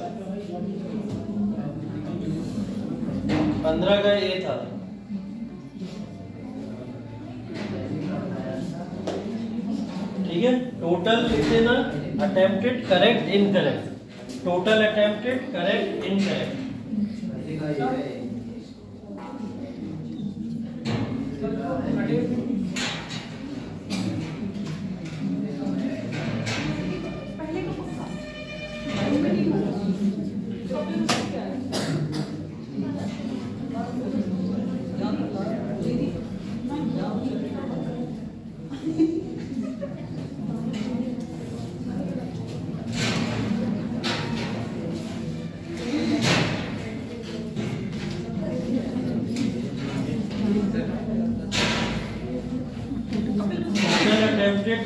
15 का ए था। ठीक है, टोटल लिख देना। Attempted, correct, incorrect. Total attempted, correct, incorrect.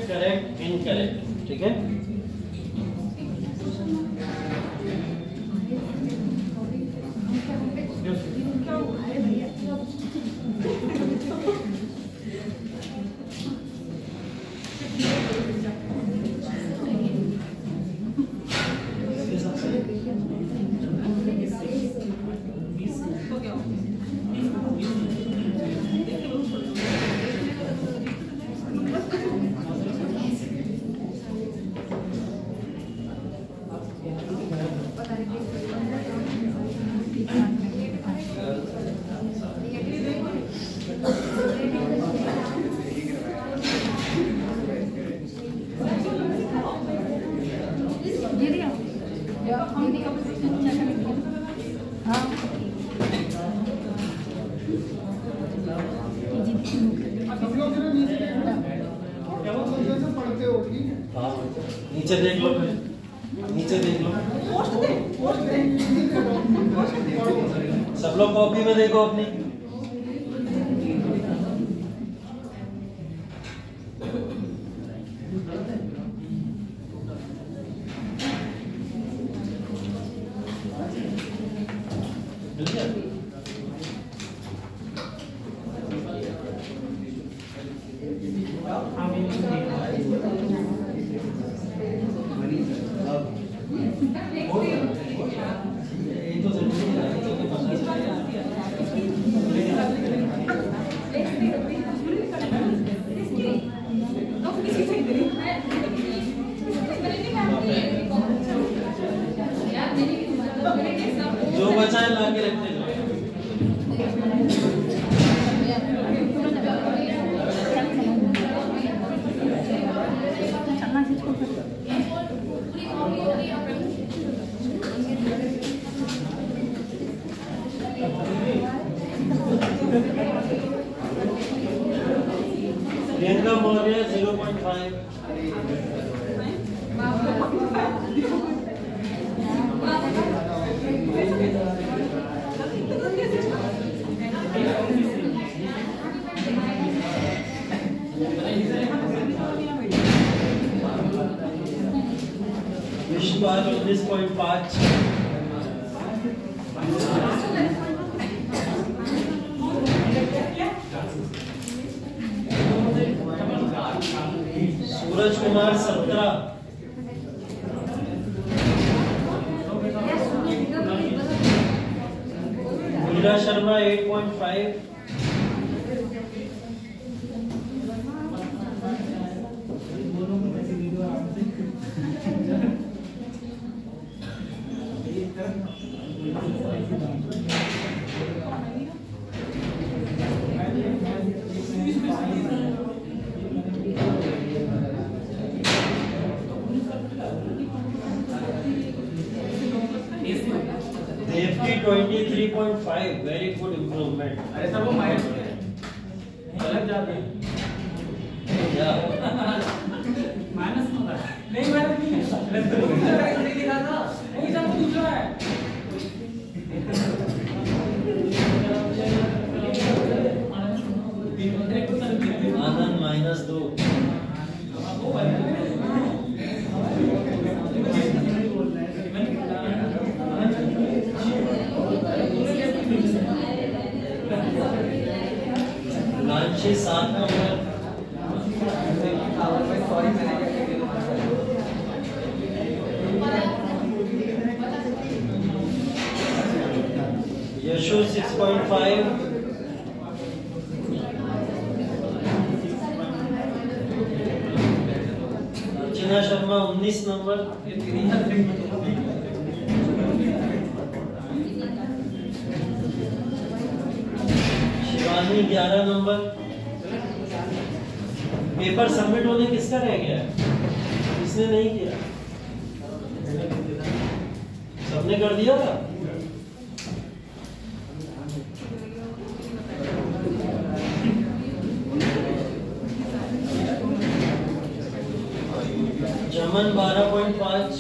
Correct, incorrect. ठीक है, नीचे देख लो, नीचे देख लो। सब लोग कॉपी में देखो अपनी। जो बचा है ला के रखते जाओ। Priyanka Maurya 0.5। Vishwas 19.5। Suraj Kumar 17। Meera Sharma 8.5। Devaki 23.5। Very good improvement. अरे सर वो माइनस गलत जाते हैं क्या माइनस होता है? नहीं माइनस नहीं है, नहीं लिखा था, नहीं सर वो दूसरा है। Anand -2। Lanchi 7 number. Yashu 6.5। Archana Sharma 19 number. Shivani 11 number. Paper submit होने किसका रह गया है? किसने नहीं किया? सबने कर दिया था? जमन 12.5।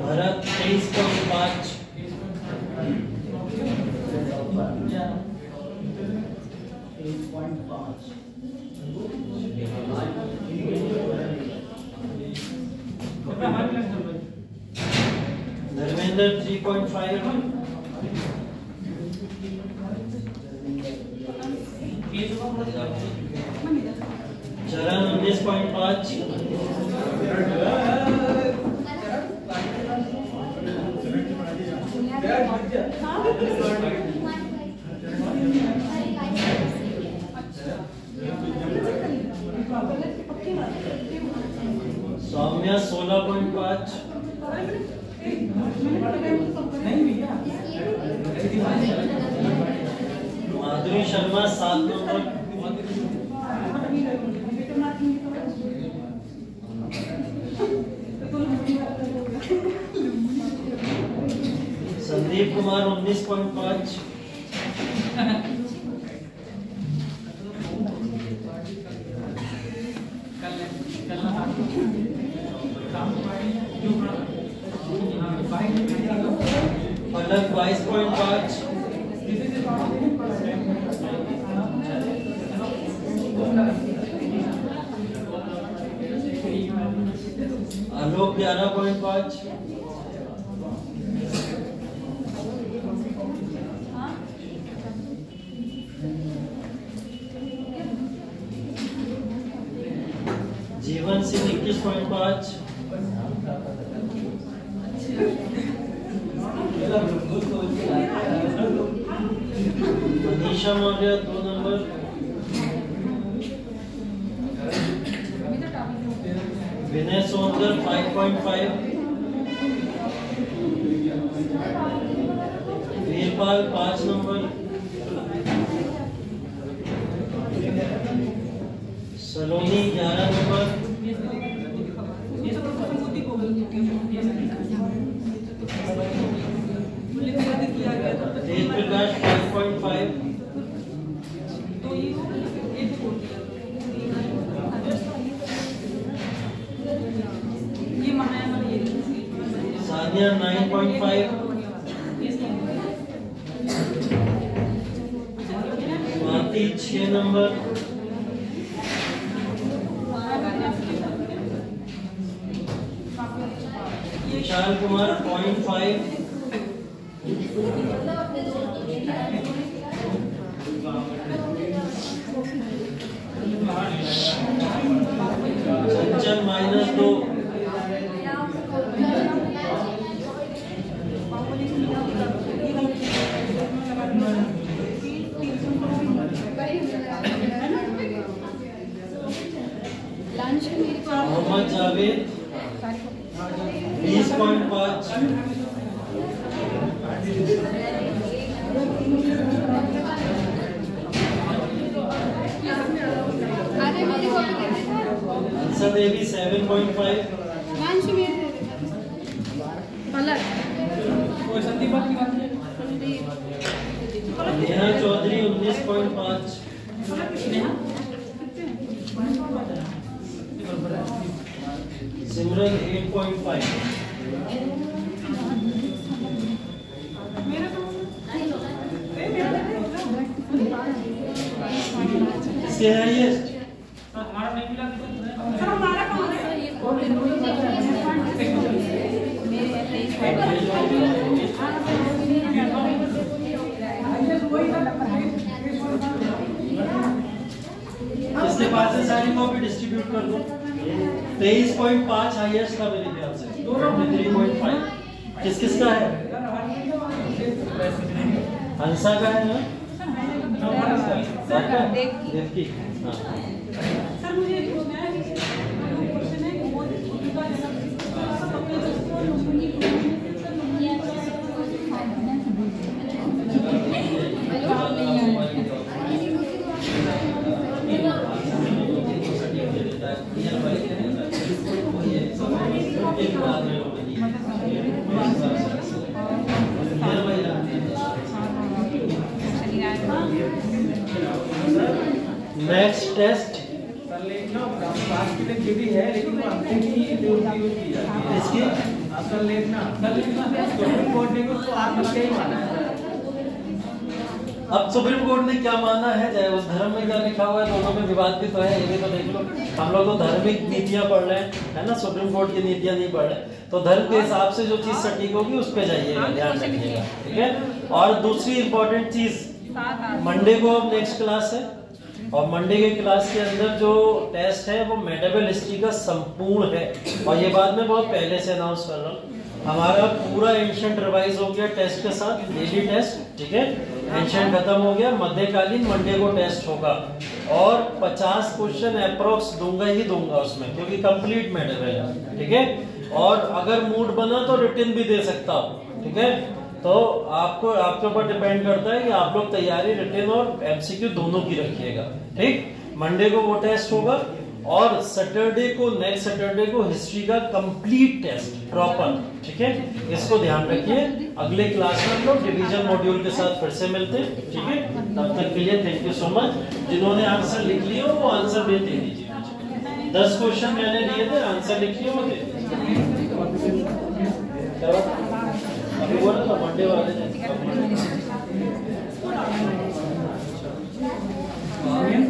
भरत 23.5। धर्मेंद्र 3.5। चरण 19.5। सौम्या 16.5। माधुरी शर्मा 7 नंबर। संदीप कुमार 19.5। फलक 22.5। आलोक 11.5। जीवन सिंह 21.5। मनीषा मौर्य 2 नंबर, विनय सोनकर 5.5, वीरपाल 5 नंबर, सलोनी 11 नंबर, तेज प्रकाश 5.5, सानिया 9.5, स्वाति 6 नंबर, विशाल कुमार 0.5, संचन -2, मोहम्मद जावेद 20.5, हंसा देवी 7.5, नेहा चौधरी 19.5, सिमरन 8.5, इसके हाईएस्ट किसके पास है सारी कॉपी डिस्ट्रीब्यूट कर दो। 23.5 हाईएस्ट था मेरे ख्याल से, 3.5 किस किस का है? हंसा का है ना? देवकी सर मुझे क्वेश्चन है वो नेक्स्ट टेस्ट सर लेकिन पास की तक भी है, लेकिन वो अंकों की यूज की जाती है। इसकी असल लेखना सुप्रीम कोर्ट ने उसको आत्महत्या ही माना है। अब सुप्रीम कोर्ट ने क्या माना है, चाहे उस धर्म में क्या लिखा हुआ है, दोनों में विवाद भी तो है। ये भी तो देख लो, हम लोग तो धार्मिक नीतियां पढ़ रहे हैं, है ना, सुप्रीम कोर्ट की नीतियां नहीं पढ़ रहे। तो धर्म के हिसाब से जो चीज सटीक होगी उस पे जाइएगा, ध्यान रखिएगा, ठीक है। और दूसरी इंपॉर्टेंट चीज, मंडे को अब नेक्स्ट क्लास है, और मंडे के क्लास के अंदर जो टेस्ट है वो मेडिवल हिस्ट्री का संपूर्ण है। और ये बात मैं बहुत पहले से अनाउंस कर रहा हूँ, हमारा पूरा एंशिएंट रिवाइज हो गया टेस्ट के साथ, डेली टेस्ट, ठीक है। एंशिएंट खत्म हो गया, मध्यकालीन मंडे को टेस्ट होगा, और 50 क्वेश्चन अप्रोक्स दूंगा ही दूंगा उसमें, क्योंकि कंप्लीट मेडिवल है, ठीक है। और अगर मूड बना तो रिटन भी दे सकता हूँ, ठीक है। तो आपको आपके ऊपर डिपेंड करता है कि आप लोग तैयारी रिटन और एमसीक्यू दोनों की रखिएगा, ठीक। मंडे को वो टेस्ट होगा, और सैटरडे को, नेक्स्ट सैटरडे को हिस्ट्री का कंप्लीट टेस्ट प्रॉपर, ठीक है। इसको ध्यान रखिए। अगले क्लास में हम लोग डिवीजन मॉड्यूल के साथ फिर से मिलते हैं, ठीक है। तब तक के लिए थैंक यू सो मच। जिन्होंने आंसर लिख लिए हो वो आंसर दे दीजिए। 10 क्वेश्चन मैंने दिए थे, आंसर लिखिए वो दे दीजिए। अभी बोला था मंडे वाले